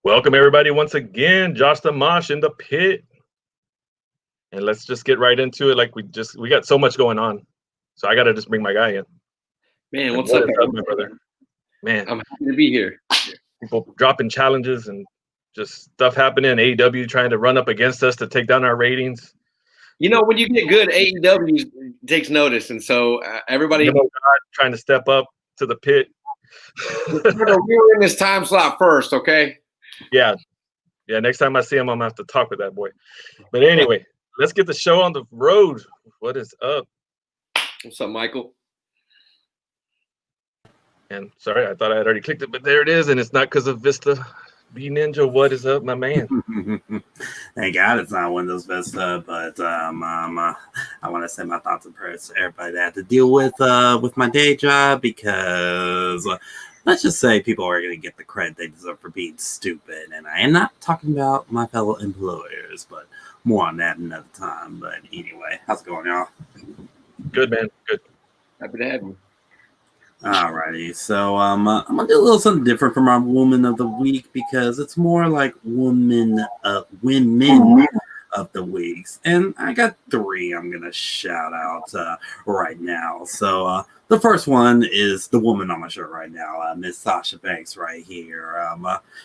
Welcome everybody once again. Josh the Mosh in the pit. And let's just get right into it. Like we got so much going on. So I gotta just bring my guy in. Man, what's up, my brother? Man, I'm happy to be here. People dropping challenges and just stuff happening. AEW trying to run up against us to take down our ratings. You know, when you get good, AEW takes notice, and so everybody trying to step up to the pit. We're in this time slot first, okay? Yeah. Next time I see him, I'm gonna have to talk with that boy. But anyway, let's get the show on the road. What is up? What's up, Michael? And sorry, I thought I had already clicked it, but there it is, and it's not because of Vista. B Ninja, what is up, my man? Thank God it's not Windows Vista, but I want to send my thoughts and prayers to everybody that had to deal with my day job, because let's just say people are going to get the credit they deserve for being stupid. And I am not talking about my fellow employers, but more on that another time. But anyway, how's it going, y'all? Good, man. Good. Happy to have you. Alrighty, so I'm gonna do a little something different from our Woman of the Week, because it's more like women of the weeks, and I got 3 I'm gonna shout out right now. So the first one is the woman on my shirt right now, Miss Sasha Banks right here.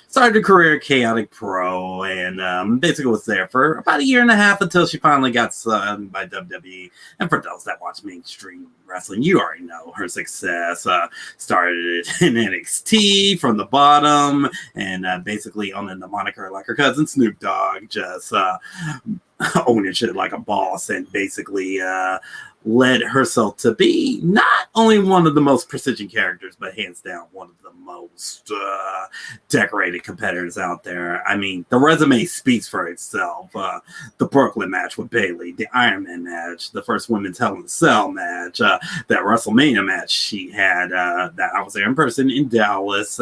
Started her career Chaotic Pro, and basically was there for about a year and a half until she finally got signed by WWE. And for those that watch mainstream wrestling, you already know her success. Started in NXT from the bottom, and basically owning the moniker like her cousin Snoop Dogg, just owning shit like a boss, and basically led herself to be not only one of the most precision characters, but hands down one of the most decorated competitors out there. I mean, the resume speaks for itself. The Brooklyn match with Bayley, the Iron Man match, the first Women's Hell in a Cell match, that WrestleMania match she had that I was there in person in Dallas,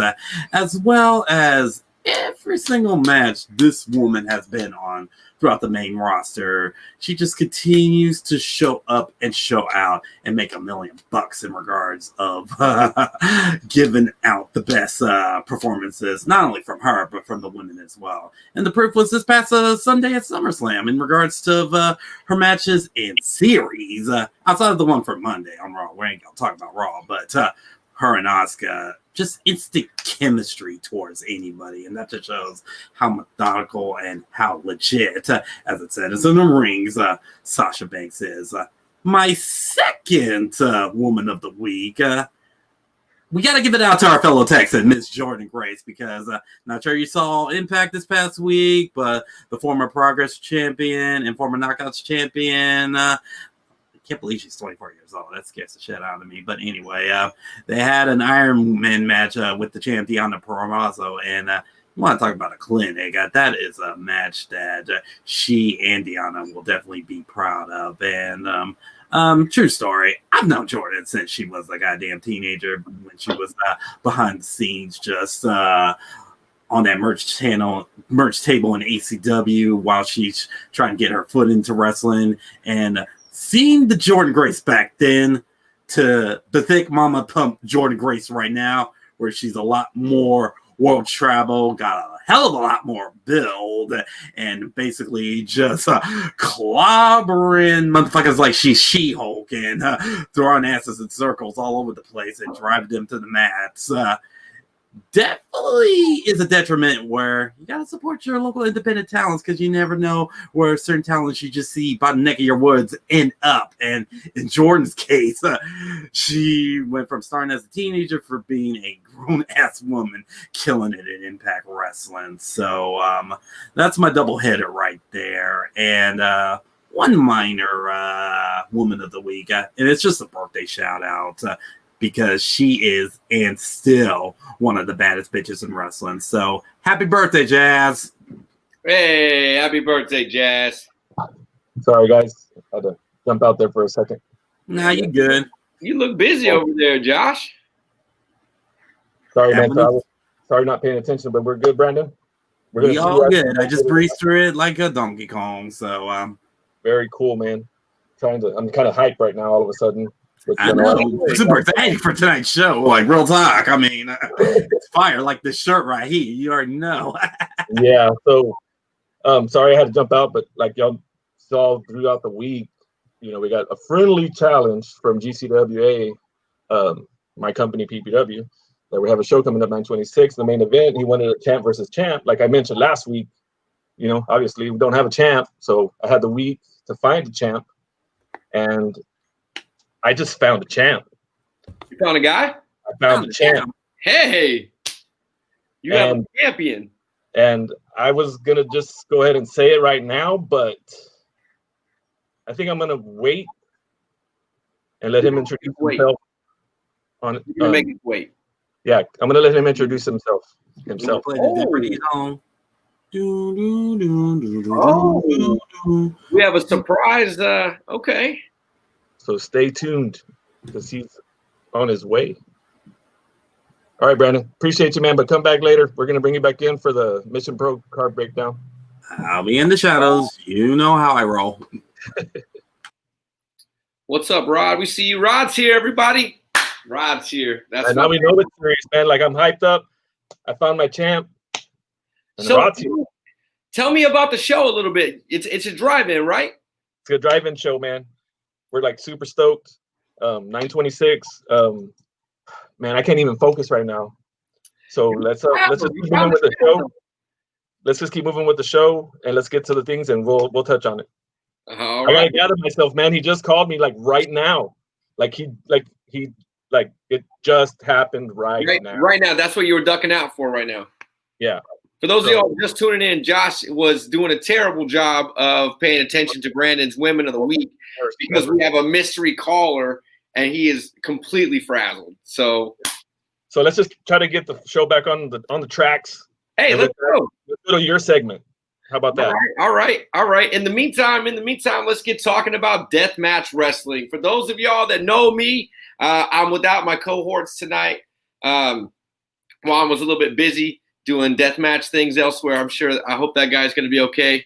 as well as every single match this woman has been on throughout the main roster. She just continues to show up and show out and make $1 million in regards of giving out the best performances, not only from her, but from the women as well. And the proof was this past Sunday at SummerSlam in regards to her matches in series, outside of the one for Monday on Raw. We ain't gonna talk about Raw, but her and Asuka, just instant chemistry towards anybody, and that just shows how methodical and how legit, as it said, is in the rings, Sasha Banks is. My second woman of the week, we got to give it out to our fellow Texan, Miss Jordynne Grace, because not sure you saw Impact this past week, but the former Progress champion and former Knockouts champion, can't believe she's 24 years old. That scares the shit out of me. But anyway, they had an Iron Man match with the champ Deonna Purrazzo, and you want to talk about a clinic. That is a match that she and Deonna will definitely be proud of. And true story, I've known Jordynne since she was a goddamn teenager, when she was behind the scenes, just on that merch table in ACW while she's trying to get her foot into wrestling. And seeing the Jordynne Grace back then to the thick mama pump Jordynne Grace right now, where she's a lot more world travel, got a hell of a lot more build, and basically just clobbering motherfuckers like she's She-Hulk, and throwing asses in circles all over the place and driving them to the mats. Definitely is a detriment where you gotta support your local independent talents, because you never know where certain talents you just see by the neck of your woods end up. And in Jordynne's case, she went from starting as a teenager for being a grown-ass woman, killing it in Impact Wrestling. So that's my double header right there. And one minor woman of the week, and it's just a birthday shout out, because she is and still one of the baddest bitches in wrestling. So happy birthday, Jazz. Hey, happy birthday, Jazz. Sorry, guys. I had to jump out there for a second. Nah, you good. You look busy over there, Josh. Sorry, man. Sorry, not paying attention, but we're good, Brandon. We all good. I just breezed through it like a Donkey Kong. So very cool, man. I'm kind of hyped right now all of a sudden. I know. I'm super excited for tonight's show. Like, real talk. I mean, it's fire. Like this shirt right here. You already know. Yeah. So, sorry I had to jump out, but like y'all saw throughout the week, we got a friendly challenge from GCWA, my company PPW, that we have a show coming up 9/26. The main event, he wanted a champ versus champ. Like I mentioned last week, obviously we don't have a champ, so I had the week to find a champ, and I just found a champ. You found a guy? I found a champ. Hey, you have a champion. And I was gonna just go ahead and say it right now, but I think I'm gonna wait and let him introduce himself. You're gonna make it wait. Yeah, I'm gonna let him introduce himself. We have a surprise. Okay. So stay tuned because he's on his way. All right, Brandon. Appreciate you, man. But come back later. We're gonna bring you back in for the Mission Pro card breakdown. I'll be in the shadows. You know how I roll. What's up, Rod? We see you. Rod's here, everybody. Rod's here. That's now we know it's serious, man. Like I'm hyped up. I found my champ. And so Rod's here. Tell me about the show a little bit. It's a drive-in, right? It's a drive-in show, man. We're like super stoked. 9/26. Man, I can't even focus right now. So let's just keep moving with the show. Let's just keep moving with the show, and let's get to the things, and we'll touch on it. All right. I right. got it myself, man. He just called me like right now. Like it just happened right now. Right now, that's what you were ducking out for right now. Yeah. For those of y'all just tuning in, Josh was doing a terrible job of paying attention to Brandon's Women of the Week because we have a mystery caller and he is completely frazzled. So let's just try to get the show back on the tracks. Hey, let's go. Let's go to your segment. How about that? All right. In the meantime, let's get talking about deathmatch wrestling. For those of y'all that know me, I'm without my cohorts tonight. Juan was a little bit busy doing deathmatch things elsewhere. I hope that guy's going to be okay,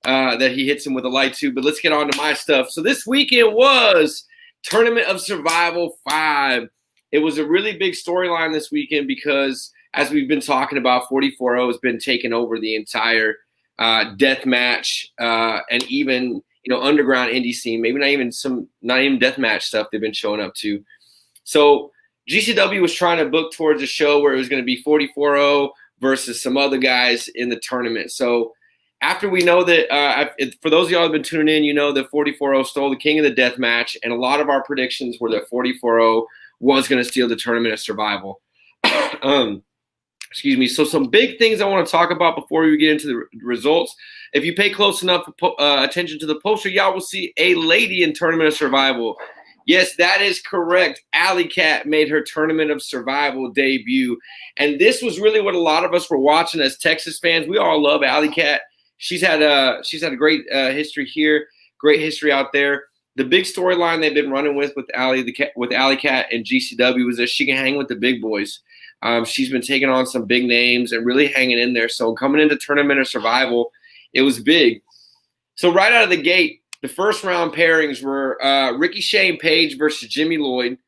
that he hits him with a light too. But let's get on to my stuff. So this weekend was Tournament of Survival 5. It was a really big storyline this weekend because, as we've been talking about, 44-0 has been taking over the entire deathmatch and even underground indie scene. Maybe not even deathmatch stuff they've been showing up to. So GCW was trying to book towards a show where it was going to be 44-0 versus some other guys in the tournament. So after we know that, for those of y'all who have been tuning in, you know that 44-0 stole the king of the death match, and a lot of our predictions were that 44-0 was going to steal the Tournament of Survival. Excuse me. So some big things I want to talk about before we get into the results. If you pay close enough attention to the poster, y'all will see a lady in Tournament of Survival. Yes, that is correct. Alley Cat made her Tournament of Survival debut. And this was really what a lot of us were watching as Texas fans. We all love Alley Cat. She's had a great history here, great history out there. The big storyline they've been running with Alley Cat and GCW is that she can hang with the big boys. She's been taking on some big names and really hanging in there. So coming into Tournament of Survival, it was big. So right out of the gate, the first round pairings were Ricky Shane Page versus Jimmy Lloyd,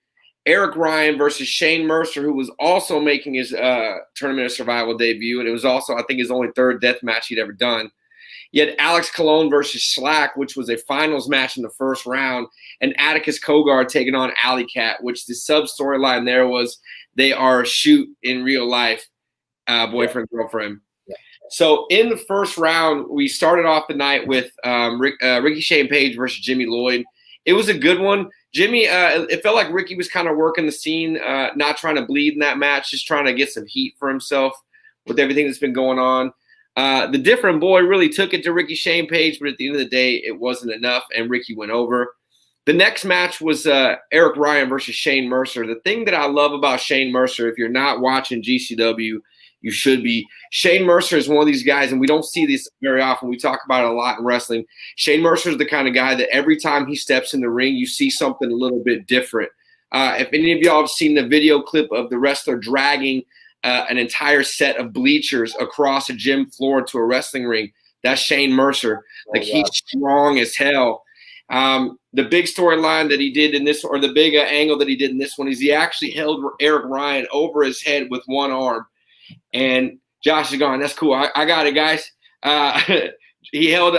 Eric Ryan versus Shane Mercer, who was also making his Tournament of Survival debut, and it was also, I think, his only third death match he'd ever done. You had Alex Colon versus Slack, which was a finals match in the first round, and Atticus Cogar taking on Alley Cat, which the sub-storyline there was they are shoot in real life, boyfriend, girlfriend. Yeah. So in the first round, we started off the night with Ricky Shane Page versus Jimmy Lloyd. It was a good one. Jimmy, it felt like Ricky was kind of working the scene, not trying to bleed in that match, just trying to get some heat for himself with everything that's been going on. The different boy really took it to Ricky Shane Page, but at the end of the day, it wasn't enough, and Ricky went over. The next match was Eric Ryan versus Shane Mercer. The thing that I love about Shane Mercer, if you're not watching GCW, you should be. Shane Mercer is one of these guys, and we don't see this very often. We talk about it a lot in wrestling. Shane Mercer is the kind of guy that every time he steps in the ring, you see something a little bit different. If any of y'all have seen the video clip of the wrestler dragging an entire set of bleachers across a gym floor to a wrestling ring, that's Shane Mercer. Like, he's strong as hell. The big storyline that he did in this, or the big angle that he did in this one, is he actually held Eric Ryan over his head with one arm. And Josh is gone. That's cool. I got it, guys. He held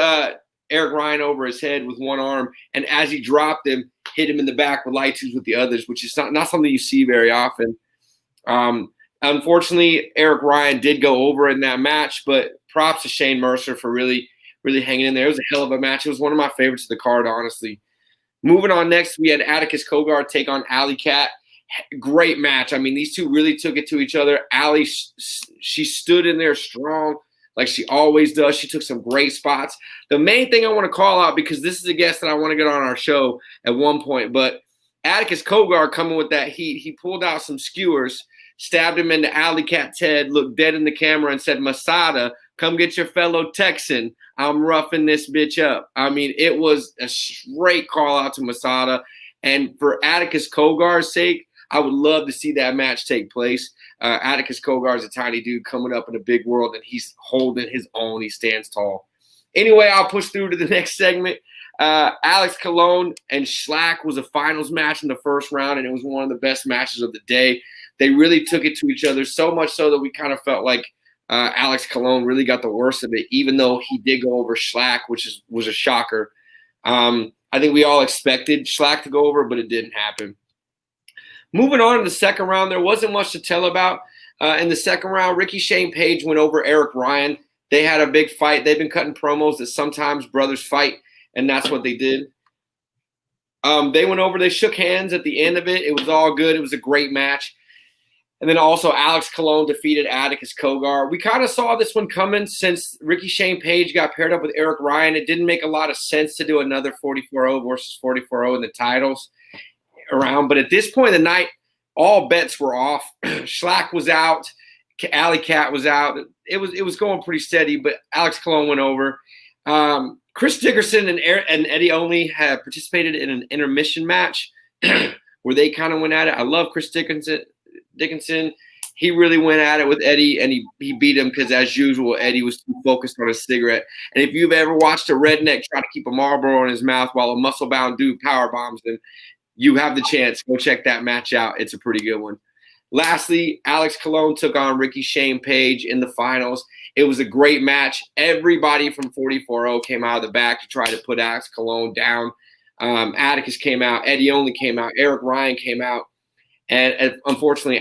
Eric Ryan over his head with one arm, and as he dropped him, hit him in the back with light twos with the others, which is not something you see very often. Unfortunately, Eric Ryan did go over in that match, but props to Shane Mercer for really hanging in there. It was a hell of a match. It was one of my favorites of the card, honestly. Moving on next, we had Atticus Cogar take on Alley Cat. Great match. I mean, these two really took it to each other. Alley, she stood in there strong like she always does. She took some great spots. The main thing I want to call out, because this is a guest that I want to get on our show at one point, but Atticus Cogar coming with that heat. He pulled out some skewers, stabbed him into Alley Cat's head, looked dead in the camera, and said, "Masada, come get your fellow Texan. I'm roughing this bitch up." I mean, it was a straight call out to Masada. And for Atticus Cogar's sake, I would love to see that match take place. Atticus Cogar is a tiny dude coming up in a big world, and he's holding his own. He stands tall. Anyway, I'll push through to the next segment. Alex Colon and Schlack was a finals match in the first round, and it was one of the best matches of the day. They really took it to each other, so much so that we kind of felt like Alex Colon really got the worst of it, even though he did go over Schlack, which was a shocker. I think we all expected Schlack to go over, but it didn't happen. Moving on to the second round, there wasn't much to tell about. In the second round, Ricky Shane Page went over Eric Ryan. They had a big fight. They've been cutting promos that sometimes brothers fight, and that's what they did. They went over. They shook hands at the end of it. It was all good. It was a great match. And then also Alex Colon defeated Atticus Cogar. We kind of saw this one coming since Ricky Shane Page got paired up with Eric Ryan. It didn't make a lot of sense to do another 44-0 versus 44-0 in the titles around. But at this point in the night, all bets were off. Schlack was out. Alley Cat was out. It was going pretty steady, but Alex Colon went over. Chris Dickerson and Eddie Only had participated in an intermission match where they kind of went at it. I love Chris Dickinson. He really went at it with Eddie, and he beat him because, as usual, Eddie was too focused on his cigarette. And if you've ever watched a redneck try to keep a Marlboro in his mouth while a muscle-bound dude power bombs him, you have the chance. Go check that match out. It's a pretty good one. Lastly, Alex Colon took on Ricky Shane Page in the finals. It was a great match. Everybody from 44-0 came out of the back to try to put Alex Colon down. Atticus came out. Eddie Only came out. Eric Ryan came out. And unfortunately,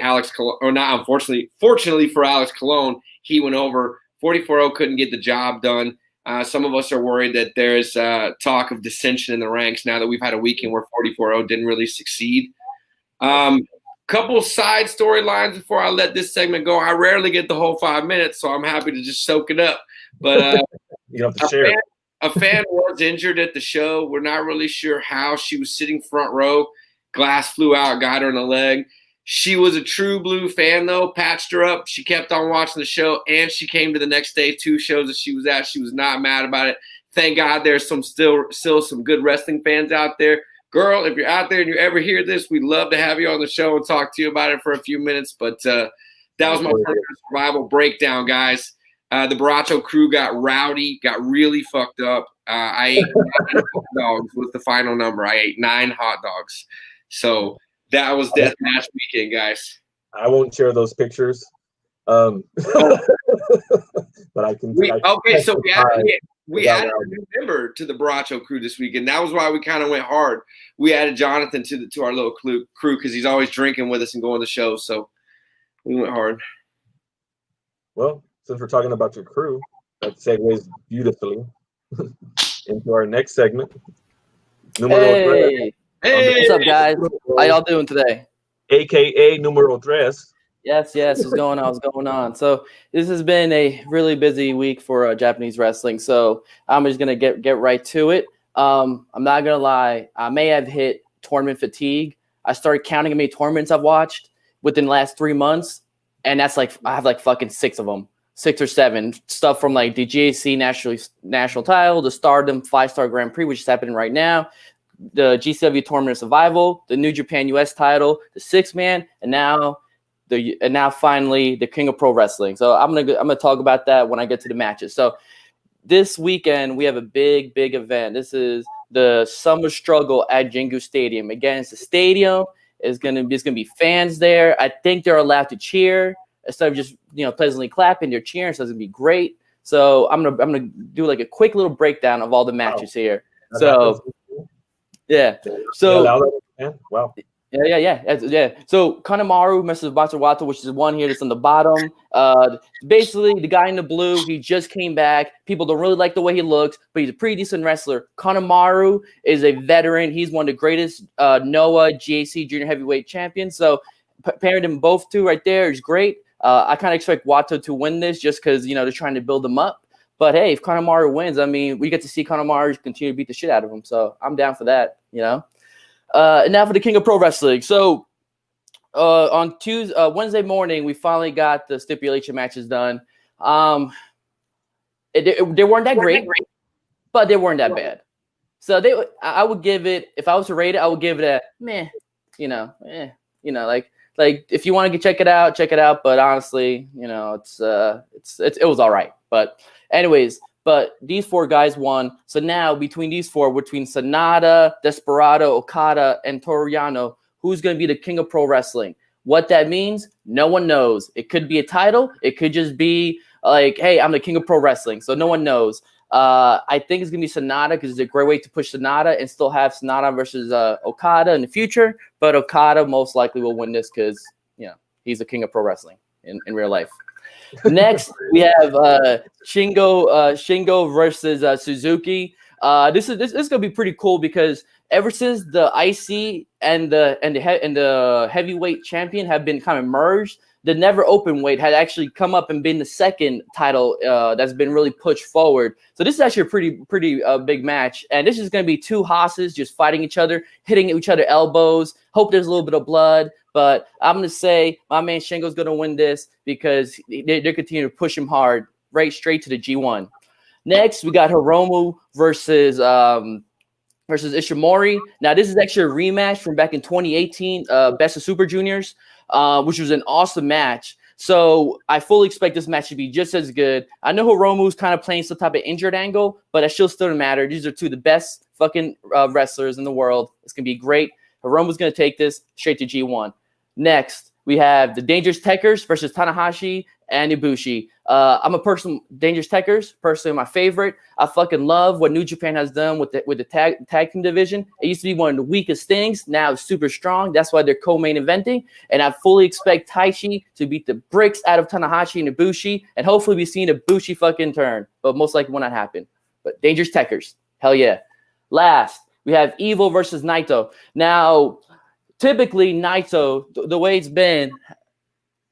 fortunately for Alex Colon, he went over. 44-0 couldn't get the job done. Some of us are worried that there's talk of dissension in the ranks now that we've had a weekend where 44-0 didn't really succeed. Couple side storylines before I let this segment go. I rarely get the whole 5 minutes, so I'm happy to just soak it up. But you have to share. A fan was injured at the show. We're not really sure how. She was sitting front row. Glass flew out, got her in the leg. She was a true blue fan, though, patched her up. She kept on watching the show, and she came to the next day, 2 shows that she was at. She was not mad about it. Thank God there's still some good wrestling fans out there. Girl, if you're out there and you ever hear this, we'd love to have you on the show and talk to you about it for a few minutes. But that was my first survival breakdown, guys. The Baracho crew got rowdy, got really fucked up. I ate 9 hot dogs was the final number. I ate 9 hot dogs. So that was Deathmatch weekend, guys. I won't share those pictures. But I can. Okay, so we added a new member to the Baracho crew this weekend. That was why we kind of went hard. We added Jonathan to our little crew because he's always drinking with us and going to the show. So we went hard. Well, since we're talking about your crew, that segues beautifully into our next segment. Hey, what's up, guys? How y'all doing today? AKA Numero Tres. Yes. What's going on? So this has been a really busy week for Japanese wrestling. So I'm just gonna get right to it. I'm not gonna lie. I may have hit tournament fatigue. I started counting how many tournaments I've watched within the last 3 months, and that's like I have like fucking 6 of them, 6 or 7 stuff from like the GAC national title, the Stardom 5-star Grand Prix, which is happening right now, the GCW Tournament of Survival, the New Japan US title, the 6-man, and now finally the King of Pro Wrestling. So I'm gonna talk about that when I get to the matches. So this weekend we have a big event. This is the Summer Struggle at Jingu Stadium. Again, it's a stadium. There's gonna be fans there. I think they're allowed to cheer instead of just pleasantly clapping. They're cheering, so it's gonna be great. So I'm gonna do like a quick little breakdown of all the matches here. So yeah. So wow. Yeah. So Kanemaru versus Wato, which is the one here that's on the bottom. Basically, the guy in the blue, he just came back. People don't really like the way he looks, but he's a pretty decent wrestler. Kanemaru is a veteran. He's one of the greatest NOAH GAC junior heavyweight champions. So pairing them both two right there is great. I kind of expect Wato to win this just because, they're trying to build him up. But hey, if Kanemaru wins, I mean, we get to see Kanemaru continue to beat the shit out of him. So I'm down for that, And now for the King of Pro Wrestling. So on Wednesday morning, we finally got the stipulation matches done. They weren't that great, but they weren't that bad. So I would give it, if I was to rate it, I would give it a meh. Like if you want to check it out. But honestly, it was all right. But anyways. But these 4 guys won. So now between these 4, between Sanada, Desperado, Okada, and Toru Yano, who's going to be the King of Pro Wrestling? What that means, no one knows. It could be a title. It could just be like, hey, I'm the King of Pro Wrestling. So no one knows. I think it's going to be Sanada because it's a great way to push Sanada and still have Sanada versus Okada in the future. But Okada most likely will win this because, he's the King of Pro Wrestling in real life. Next, we have Shingo versus Suzuki. This is gonna be pretty cool because ever since the IC and the heavyweight champion have been kind of merged, the never open weight had actually come up and been the second title that's been really pushed forward. So this is actually a pretty big match, and this is gonna be 2 hosses just fighting each other, hitting each other elbows. Hope there's a little bit of blood. But I'm going to say my man Shingo's going to win this because they continue to push him hard, right straight to the G1. Next, we got Hiromu versus Ishimori. Now, this is actually a rematch from back in 2018, Best of Super Juniors, which was an awesome match. So I fully expect this match to be just as good. I know Hiromu's kind of playing some type of injured angle, but that still doesn't matter. These are 2 of the best fucking wrestlers in the world. It's going to be great. Hiromu's going to take this straight to G1. Next, we have the Dangerous Tekkers versus Tanahashi and Ibushi. I'm a person, Dangerous Tekkers, personally my favorite. I fucking love what New Japan has done with the tag team division. It used to be one of the weakest things. Now it's super strong. That's why they're co-main eventing. And I fully expect Taichi to beat the bricks out of Tanahashi and Ibushi. And hopefully we see Ibushi fucking turn. But most likely will not happen. But Dangerous Tekkers, hell yeah. Last, we have Evil versus Naito. Now, typically, Naito, the way it's been,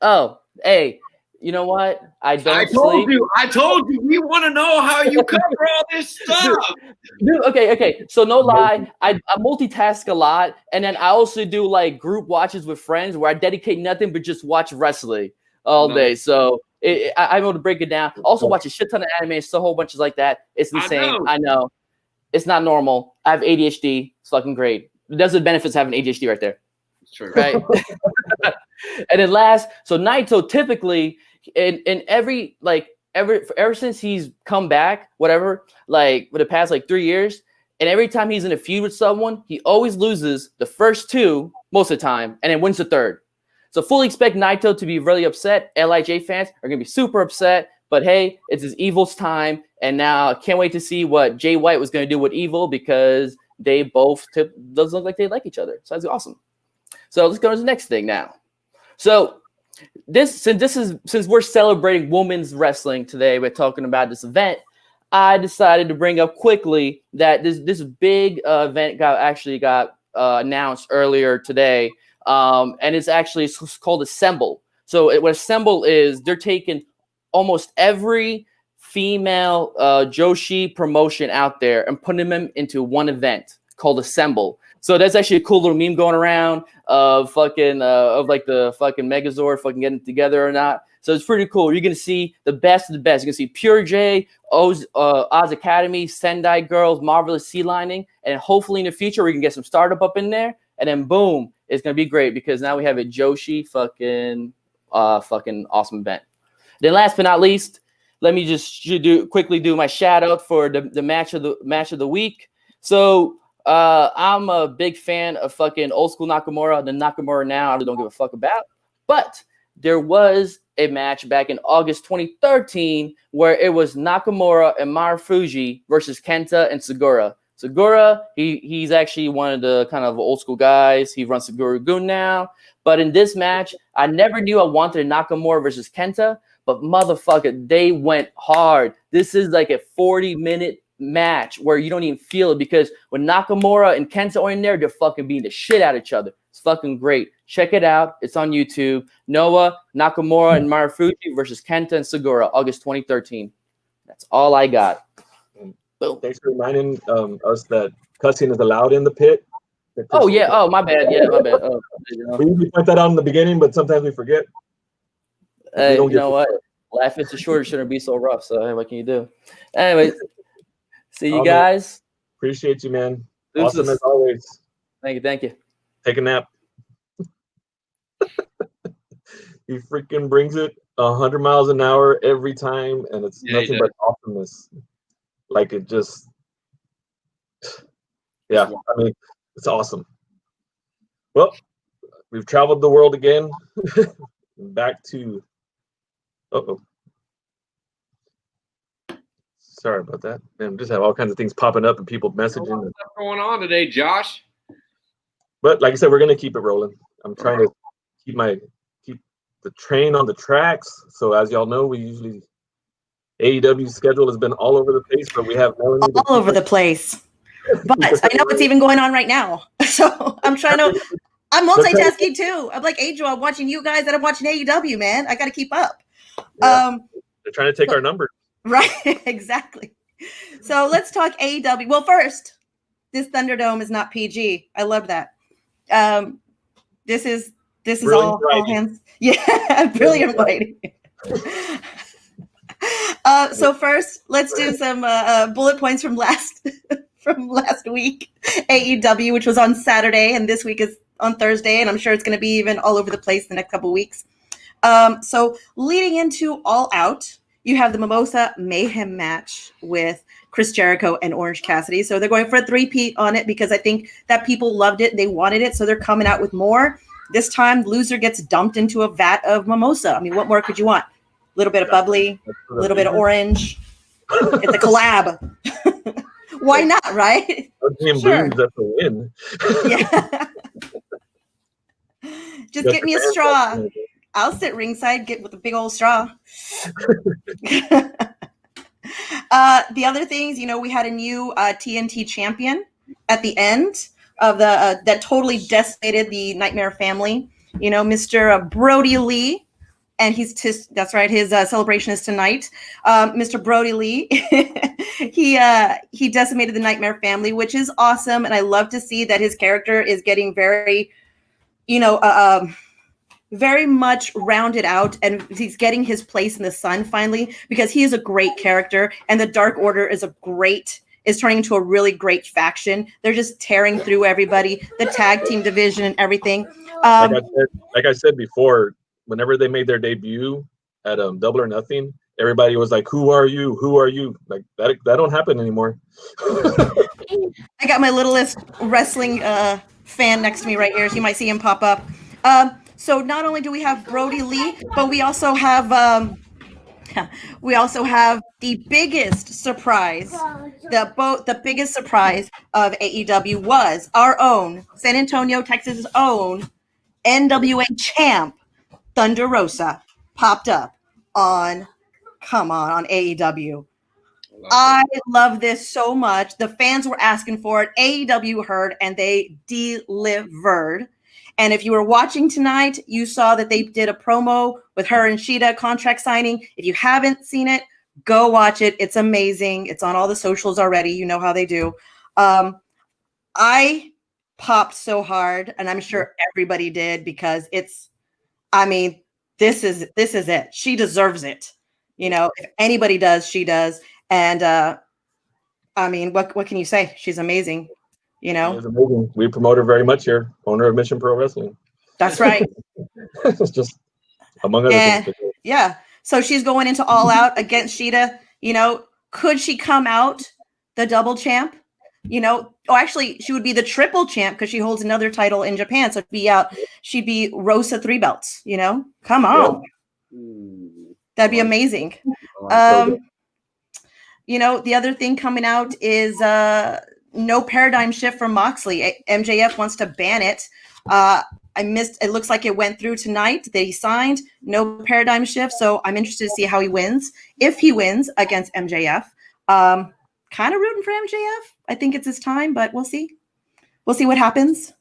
hey, you know what? I told you. We want to know how you cover all this stuff. Dude, okay. So no lie, I multitask a lot, and then I also do like group watches with friends where I dedicate nothing but just watch wrestling all day. So I'm able to break it down. Also watch a shit ton of anime, so a whole bunches like that. It's insane. I know. It's not normal. I have ADHD. It's fucking great. That's the benefits of having ADHD right there. True. Right. And then last, so Naito typically in ever since he's come back, whatever, like for the past 3 years, and every time he's in a feud with someone, he always loses the first 2 most of the time and then wins the 3rd. So fully expect Naito to be really upset. LIJ fans are gonna be super upset. But hey, it's his Evil's time, and now I can't wait to see what Jay White was going to do with Evil because they both doesn't look like they like each other. So that's awesome. So let's go to the next thing now. So since we're celebrating women's wrestling today, we're talking about this event. I decided to bring up quickly that this big event got announced earlier today, and it's called Assemble. So what Assemble is, they're taking almost every female Joshi promotion out there and putting them into one event called Assemble. So that's actually a cool little meme going around of like the fucking Megazord fucking getting together or not. So it's pretty cool. You're gonna see the best of the best. You're gonna see Pure J, Oz Academy, Sendai Girls, Marvelous Sea Lining, and hopefully in the future we can get some startup up in there. And then boom, it's gonna be great because now we have a Joshi fucking awesome event. Then last but not least, let me just quickly do my shout out for the match of the week. So I'm a big fan of fucking old school Nakamura. The Nakamura now I really don't give a fuck about. But there was a match back in August 2013 where it was Nakamura and Marufuji versus Kenta and Segura. Segura, he's actually one of the kind of old school guys. He runs Segura-gun now. But in this match, I never knew I wanted a Nakamura versus Kenta, but motherfucker, they went hard. This is like a 40-minute match where you don't even feel it because when Nakamura and Kenta are in there, they're fucking beating the shit out of each other. It's fucking great. Check it out. It's on YouTube. Noah, Nakamura, and Marufuji versus Kenta and Segura, August 2013. That's all I got. Boom. Thanks for reminding us that cussing is allowed in the pit. Oh, yeah. Oh, my bad. Yeah, my bad. Oh, we usually point that out in the beginning, but sometimes we forget. Hey, you know what? Life is too short. It shouldn't be so rough. So, hey, what can you do? Anyway, see you guys. Appreciate you, man. Deuces. Awesome as always. Thank you. Take a nap. He freaking brings it 100 miles an hour every time, and it's nothing but awesomeness. Like it just, I mean, it's awesome. Well, we've traveled the world again. Back to, sorry about that. Man, just have all kinds of things popping up and people messaging. What's going on today, Josh? But like I said, we're gonna keep it rolling. I'm trying to keep the train on the tracks. So as y'all know, we usually AEW's schedule has been all over the place, but we have Melanie all over the place. But I know what's even going on right now. So I'm multitasking too. I'm like Angel, I'm watching you guys and I'm watching AEW, man. I gotta keep up. Yeah. They're trying to take our numbers. Right, exactly. So let's talk AEW. Well, first, this Thunderdome is not PG. I love that. This is all hands. Yeah, brilliant writing. So first, let's do some bullet points from last week, AEW, which was on Saturday, and this week is on Thursday, and I'm sure it's going to be even all over the place the next couple of weeks. So leading into All Out, you have the Mimosa Mayhem match with Chris Jericho and Orange Cassidy. So they're going for a three-peat on it because I think that people loved it. They wanted it, so they're coming out with more. This time, loser gets dumped into a vat of mimosa. I mean, what more could you want? A little bit of bubbly, a little bit of orange. It's a collab. Why not, right? Sure. That's a win. Yeah. Just get me a straw. I'll sit ringside, get with a big old straw. The other things, we had a new TNT champion at the end of the that totally decimated the Nightmare family. Mr. Brody Lee, and that's right. His celebration is tonight. Mr. Brody Lee, he decimated the Nightmare family, which is awesome, and I love to see that his character is getting very, very much rounded out, and he's getting his place in the sun finally because he is a great character, and the Dark Order is turning into a really great faction. They're just tearing through everybody, the tag team division and everything. Like I said before, whenever they made their debut at Double or Nothing, everybody was like, "Who are you? Who are you?" Like that don't happen anymore. I got my littlest wrestling fan next to me right here, so you might see him pop up. So not only do we have Brody Lee, but we also have the biggest surprise. The biggest surprise of AEW was our own San Antonio, Texas' own NWA champ Thunder Rosa popped up on AEW. I love this so much. The fans were asking for it. AEW heard and they delivered. And if you were watching tonight, you saw that they did a promo with her and Shida contract signing. If you haven't seen it, go watch it. It's amazing. It's on all the socials already. You know how they do. I popped so hard, and I'm sure everybody did, because it's, I mean, this is it. She deserves it. You know, if anybody does, she does. And I mean, what can you say? She's amazing. You She know, is amazing. We promote her very much here, owner of Mission Pro Wrestling. that's right. It's just among other And things. yeah, so she's going into All Out against Sheeta. You know, could she come out the double champ? You know, oh, actually, she would be the triple champ because she holds another title in Japan. So she'd be Rosa 3 belts. You know, come on, that'd be amazing. You know, the other thing coming out is no paradigm shift from Moxley. MJF wants to ban it. I missed. It looks like it went through tonight that he signed no paradigm shift. So I'm interested to see how he wins. If he wins against MJF, kind of rooting for MJF. I think it's his time, but we'll see. We'll see what happens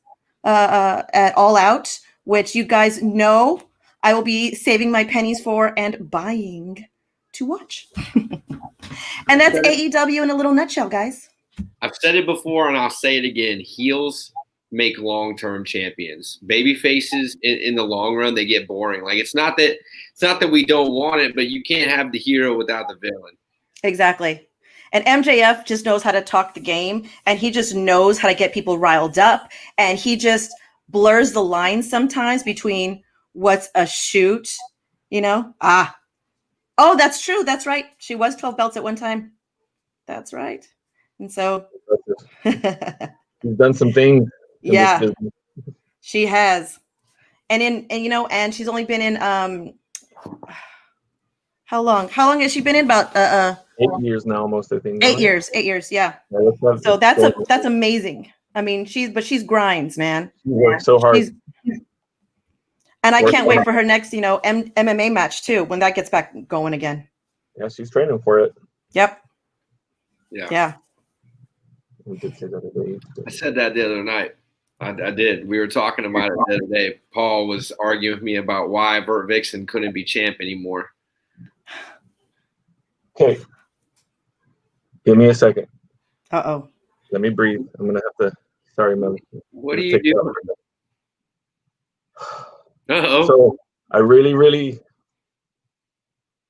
at All Out, which you guys know I will be saving my pennies for and buying to watch. And that's AEW in a little nutshell, guys. I've said it before and I'll say it again. Heels make long-term champions. Baby faces in the long run, they get boring. Like it's not that we don't want it, but you can't have the hero without the villain. Exactly. And MJF just knows how to talk the game, and he just knows how to get people riled up, and he just blurs the lines sometimes between what's a shoot, you know? Oh, that's true. That's right. She was 12 belts at one time. That's right. And so she's done some things. Yeah, she has. And you know, and she's only been in how long has she been in? About 8 years now, almost, I think. 8 years. 8 years, yeah. So that's amazing. I mean, she's grinds, man. She works so hard. And I can't wait for her next, you know, MMA match too, when that gets back going again. Yeah, she's training for it. Yep. Yeah. I said that the other night. I did. We were talking about it the other day. Paul was arguing with me about why Burt Vixen couldn't be champ anymore. Okay. Give me a second. Uh-oh. Let me breathe. I'm going to have to. Sorry, Mel. What are you doing? Uh-oh. So I really, really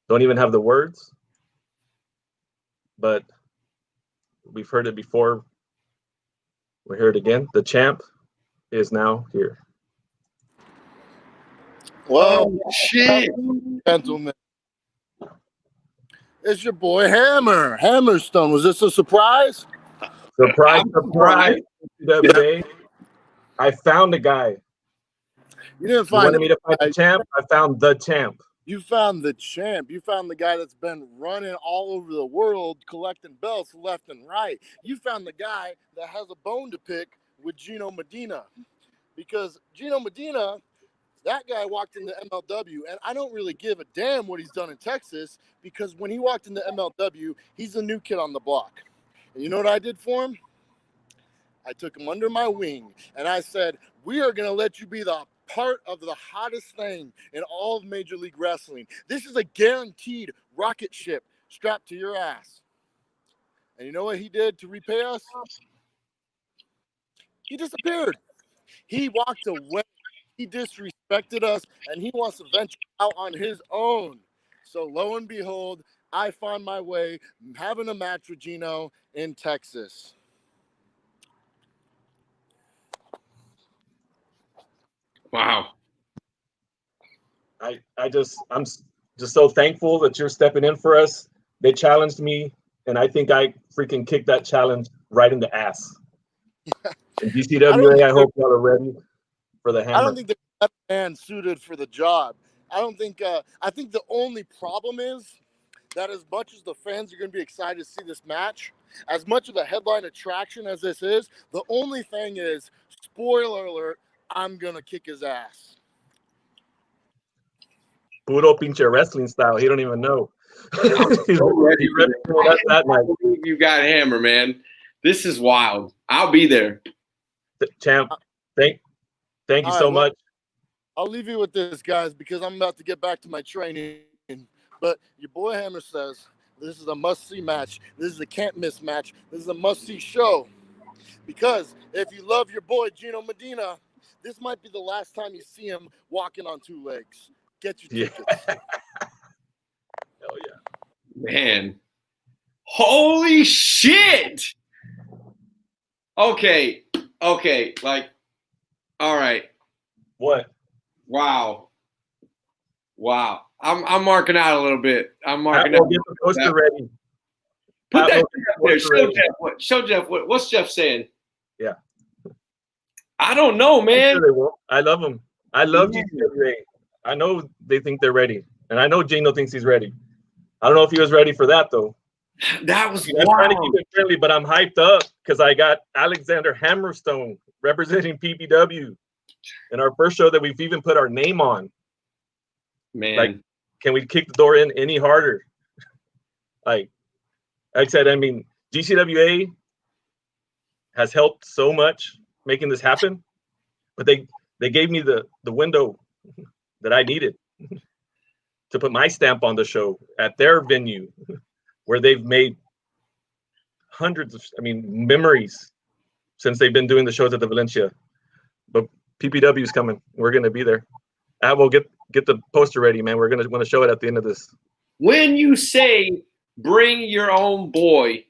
don't even have the words, but we've heard it before. We heard it again. The champ is now here. Well, shit, gentlemen, it's your boy Hammerstone. Was this a surprise? Surprise! I found a guy. You didn't find. You wanted me to find the champ. I found the champ. You found the champ. You found the guy that's been running all over the world collecting belts left and right. You found the guy that has a bone to pick with Gino Medina. Because Gino Medina, that guy walked into MLW, and I don't really give a damn what he's done in Texas, because when he walked into MLW, he's a new kid on the block. And you know what I did for him? I took him under my wing, and I said, we are going to let you be the part of the hottest thing in all of Major League Wrestling. This is a guaranteed rocket ship strapped to your ass. And you know what he did to repay us? He disappeared. He walked away. He disrespected us, and he wants to venture out on his own. So lo and behold, I found my way having a match with Gino in Texas. Wow. I'm just so thankful that you're stepping in for us. They challenged me, and I think I freaking kicked that challenge right in the ass. And GCWA, I hope y'all are ready for the hammer. I don't think the man suited for the job. I think the only problem is that as much as the fans are going to be excited to see this match, as much of a headline attraction as this is, the only thing is, spoiler alert, I'm going to kick his ass. Puro pinche wrestling style. He don't even know. He's ready that night. You got hammer, man. This is wild. I'll be there. Champ, thank you so much. I'll leave you with this, guys, because I'm about to get back to my training. But your boy Hammer says this is a must-see match. This is a can't-miss match. This is a must-see show. Because if you love your boy Gino Medina, this might be the last time you see him walking on two legs. Get your tickets. Hell yeah. Man. Holy shit. Okay. Like, all right. What? Wow. I'm marking out a little bit. I'm marking I'll out. get the poster ready. Put that there. Show Show Jeff what's Jeff saying? Yeah. I don't know, man. I'm sure they will. I love them. I love GCWA. I know they think they're ready. And I know Gino thinks he's ready. I don't know if he was ready for that, though. That was I'm trying to keep it friendly, but I'm hyped up because I got Alexander Hammerstone representing PPW in our first show that we've even put our name on. Man. Like, can we kick the door in any harder? Like I said, I mean, GCWA has helped so much making this happen, but they gave me the window that I needed to put my stamp on the show at their venue where they've made hundreds of, memories since they've been doing the shows at the Valencia. But PPW is coming. We're going to be there. We'll get the poster ready, man. We're going to show it at the end of this. When you say bring your own boy,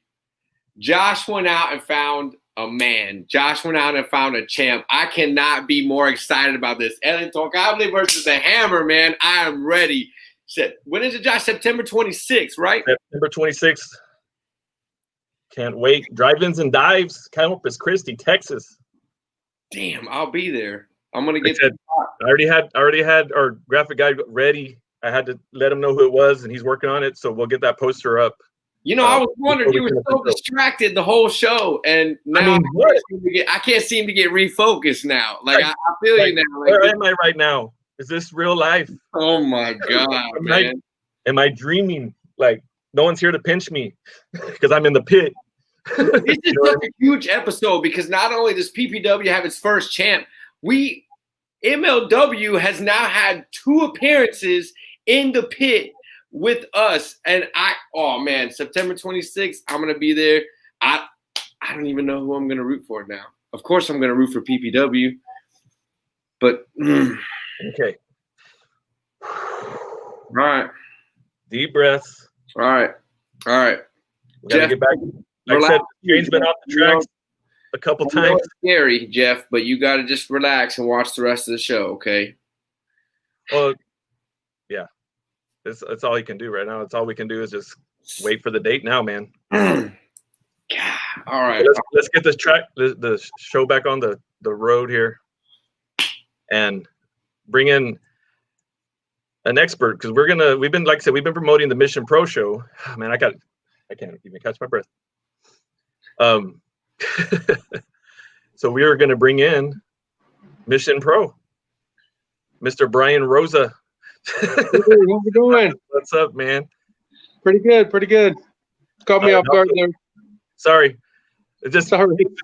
Josh went out and found a man. Josh went out and found a champ. I cannot be more excited about this. El Intocable versus the Hammer, man. I am ready. When is it, Josh? September 26th, right? September 26th. Can't wait. Drive-ins and dives, Corpus Christi, Texas. Damn, I'll be there. I'm gonna get. I already had our graphic guy ready. I had to let him know who it was, and he's working on it. So we'll get that poster up. You know, I was wondering, you were so distracted the whole show, and now I can't seem to get refocused now. Like, I feel you now. Like, where am I right now? Is this real life? Oh my God, man! Am I dreaming? Like, no one's here to pinch me because I'm in the pit. This is such a huge episode because not only does PPW have its first champ, MLW has now had 2 appearances in the pit with us, and September 26th, I'm gonna be there. I don't even know who I'm gonna root for now. Of course, I'm gonna root for PPW, but okay. All right. Deep breaths. All right. We gotta get back. Like I said, Shane's been off the tracks a couple times. It's scary, Jeff, but you gotta just relax and watch the rest of the show, okay? Well, yeah. That's all you can do right now. That's all we can do is just wait for the date now, man. All right. Let's get this the show back on the road here and bring in an expert because we've been promoting the Mission Pro show. Oh, man, I can't even catch my breath. So we are gonna bring in Mission Pro, Mr. Brian Rosa. Hey, how's it going? What's up, man? Pretty good. Caught me off guard there. Sorry. It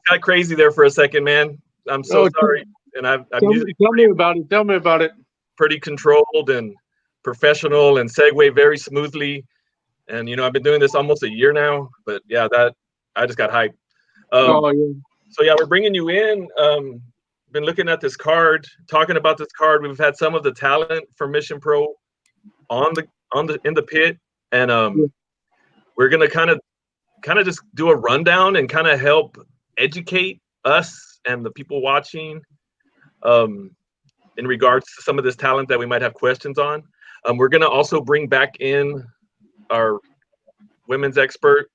got crazy there for a second, man. I'm so sorry. And I'm usually tell me about it. Pretty controlled and professional and segue very smoothly. And I've been doing this almost a year now, but yeah, that I just got hyped. So yeah, we're bringing you in. Been looking at this card, talking about this card. We've had some of the talent from Mission Pro in the pit, and we're gonna kind of just do a rundown and kind of help educate us and the people watching in regards to some of this talent that we might have questions on. We're gonna also bring back in our women's expert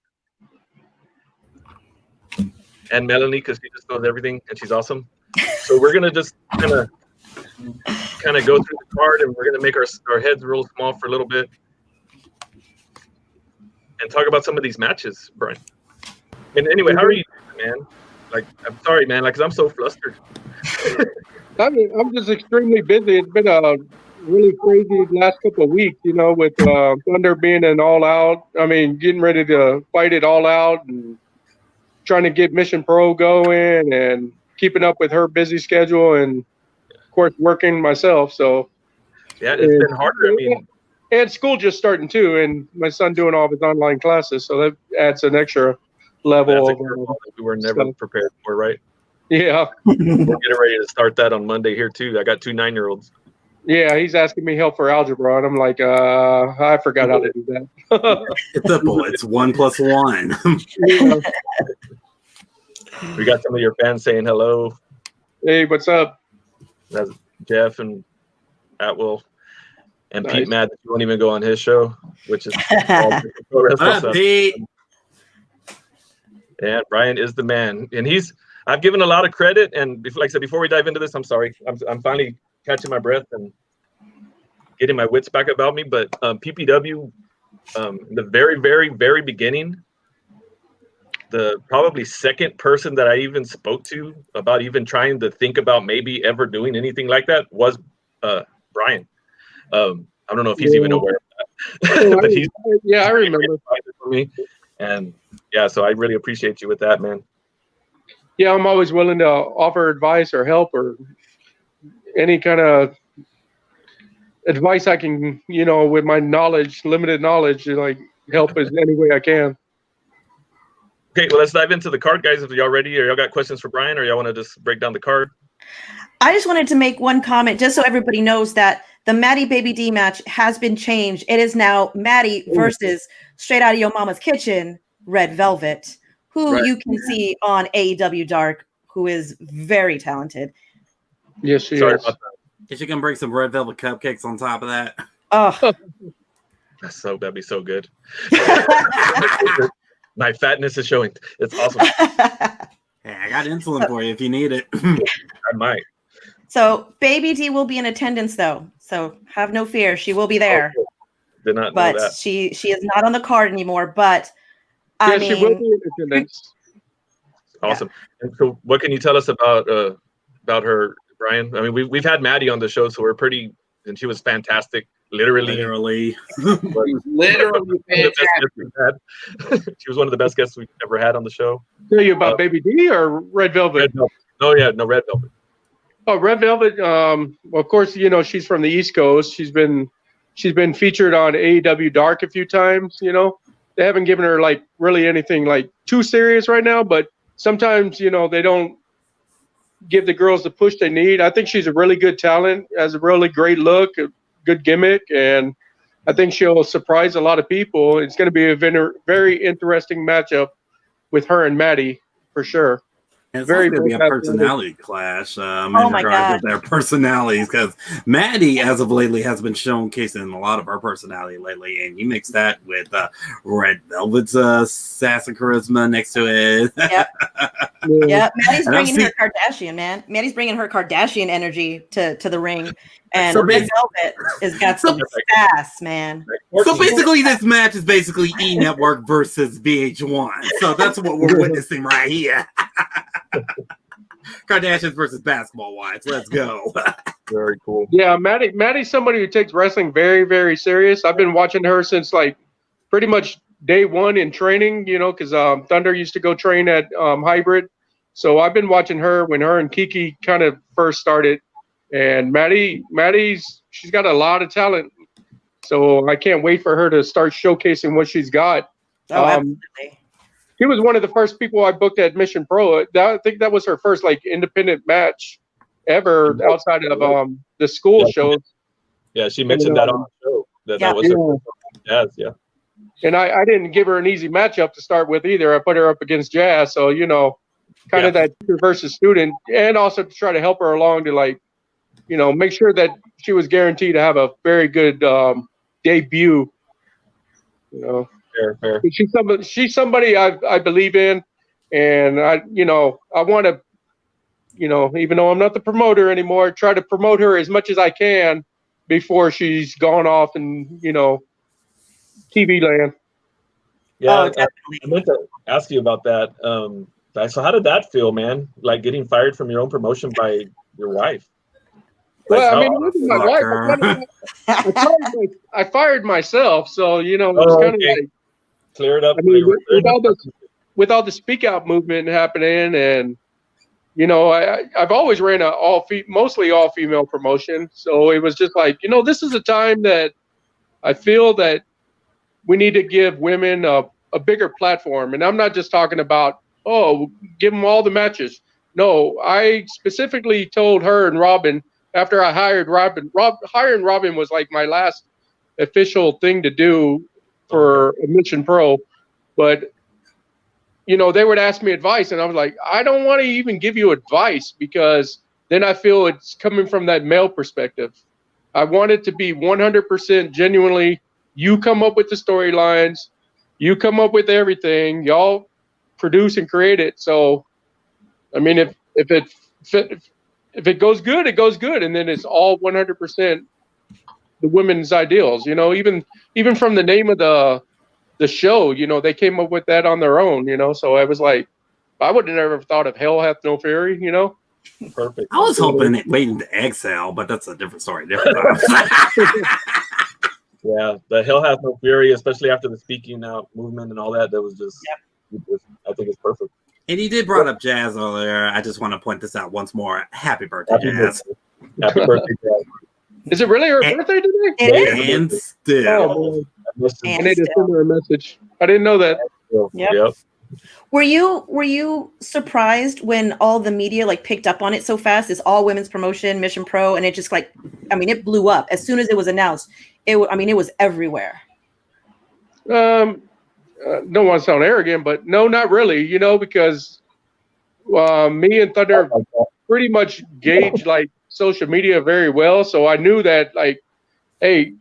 and Melanie because she just knows everything and she's awesome. So we're gonna just kind of go through the card, and we're gonna make our heads real small for a little bit, and talk about some of these matches, Brian. And anyway, how are you doing, man? Like, I'm sorry, man. Like, 'cause I'm so flustered. I'm just extremely busy. It's been a really crazy last couple of weeks, with Thunder being an all out. Getting ready to fight it all out and trying to get Mission Pro going and keeping up with her busy schedule and, of course, working myself. So yeah, it's been harder. And school just starting too, and my son doing all of his online classes, so that adds an extra level. That's a curveball that we were never prepared for, right? Yeah. We're getting ready to start that on Monday here too. I got 2 9-year-olds. Yeah, he's asking me help for algebra, and I'm like, I forgot how to do that. It's simple. It's 1 + 1. Yeah. We got some of your fans saying hello. Hey, what's up? That's Jeff and Atwell and Nice. Pete Matt. You won't even go on his show, which is Pete. Yeah, Brian is the man, and I've given a lot of credit. And like I said, before we dive into this, I'm sorry, I'm finally catching my breath and getting my wits back about me. But PPW, the very, very, very beginning, the probably second person that I even spoke to about even trying to think about maybe ever doing anything like that was Brian. I don't know if he's even aware of that. But I remember. For me. And yeah, so I really appreciate you with that, man. Yeah, I'm always willing to offer advice or help or any kind of advice I can, with my knowledge, limited knowledge, like help as any way I can. Okay, well, let's dive into the card, guys. If y'all ready, or y'all got questions for Brian, or y'all want to just break down the card? I just wanted to make one comment, just so everybody knows that the Maddie Baby D match has been changed. It is now Maddie versus Straight Out of Your Mama's Kitchen, Red Velvet, who you can see on AEW Dark, who is very talented. Yes, she Sorry is. about that. Is she gonna bring some red velvet cupcakes on top of that? Oh, That'd be so good. My fatness is showing. It's awesome. Hey, I got insulin for you if you need it. I might. So Baby D will be in attendance, though. So have no fear. She will be there. Oh, did not know But that. she is not on the card anymore. But Yes, she will be in attendance. Awesome. And so what can you tell us about her, Brian? I mean, we've had Maddie on the show, so we're pretty, and she was fantastic. Literally Literally fantastic. She was one of the best guests we've ever had on the show. Tell you about Baby D or Red Velvet? Red Velvet. Oh yeah, no, Red Velvet. Oh, Red Velvet. Well, of course, she's from the East Coast. She's been featured on AEW Dark a few times. They haven't given her like really anything like too serious right now, but sometimes they don't give the girls the push they need. I think she's a really good talent, has a really great look, a good gimmick, and I think she'll surprise a lot of people. It's going to be a very interesting matchup with her and Maddie for sure. And it's going to be a personality clash in regards to their personalities, because Maddie, as of lately, has been showcasing a lot of her personality lately, and you mix that with Red Velvet's sass and charisma next to it. Yep. Yeah, Maddie's bringing her Kardashian, man. Maddie's bringing her Kardashian energy to the ring, and Red Velvet has got some sass, man. So basically, this match is basically E Network versus VH1. So that's what we're witnessing right here. Kardashians versus basketball wives. Let's go. Very cool. Yeah, Maddie's somebody who takes wrestling very, very serious. I've been watching her since like pretty much day one in training, because Thunder used to go train at Hybrid. So I've been watching her when her and Kiki kind of first started. And she's got a lot of talent. So I can't wait for her to start showcasing what she's got. Oh, absolutely. She was one of the first people I booked at Mission Pro. I think that was her first like independent match ever outside of the school shows. Yeah, she mentioned that on the show. That was her first Jazz, yeah. And I didn't give her an easy matchup to start with either. I put her up against Jazz, so kind of that teacher versus student, and also to try to help her along to like, make sure that she was guaranteed to have a very good debut. Fair. She's somebody I believe in, and I want to, even though I'm not the promoter anymore, try to promote her as much as I can before she's gone off and TV land. Yeah, I meant to ask you about that. So how did that feel, man? Like getting fired from your own promotion by your wife? Well, it wasn't my wife. I fired myself, so it was kind of like clear it up. With all the speak out movement happening, and I've always ran mostly all female promotion, so it was just like this is a time that I feel that we need to give women a a bigger platform. And I'm not just talking about, oh, give them all the matches. No, I specifically told her and Robin after I hired Robin. Hiring Robin was like my last official thing to do for Mission Pro. But, you know, they would ask me advice, and I was like, I don't want to even give you advice because then I feel it's coming from that male perspective. I want it to be 100% genuinely. You come up with the storylines. You come up with everything. Y'all produce and create it. So, I mean, if it goes good, it goes good, and then it's all 100% the women's ideals. You know, even from the name of the show, you know, they came up with that on their own. You know, so I was like, I would have never thought of Hell Hath No Fury. You know, Perfect. I was hoping waiting to exhale, but that's a different story. Different Yeah, the Hell Hath No Fury, especially after the speaking out movement and all that. That was just, I think it's perfect. And you did brought up Jazz earlier. I just want to point this out once more. Happy birthday, Jazz. Happy birthday, Jazz. Is it really her birthday today? It is. And still. I need to send her a message. I didn't know that. Yep. Were you surprised when all the media like picked up on it so fast? It's all women's promotion, Mission Pro, and it just like, I mean, it blew up as soon as it was announced. It was everywhere. Don't want to sound arrogant, but no, not really. You know, because me and Thunder pretty much gauge like social media very well, so I knew that like, hey,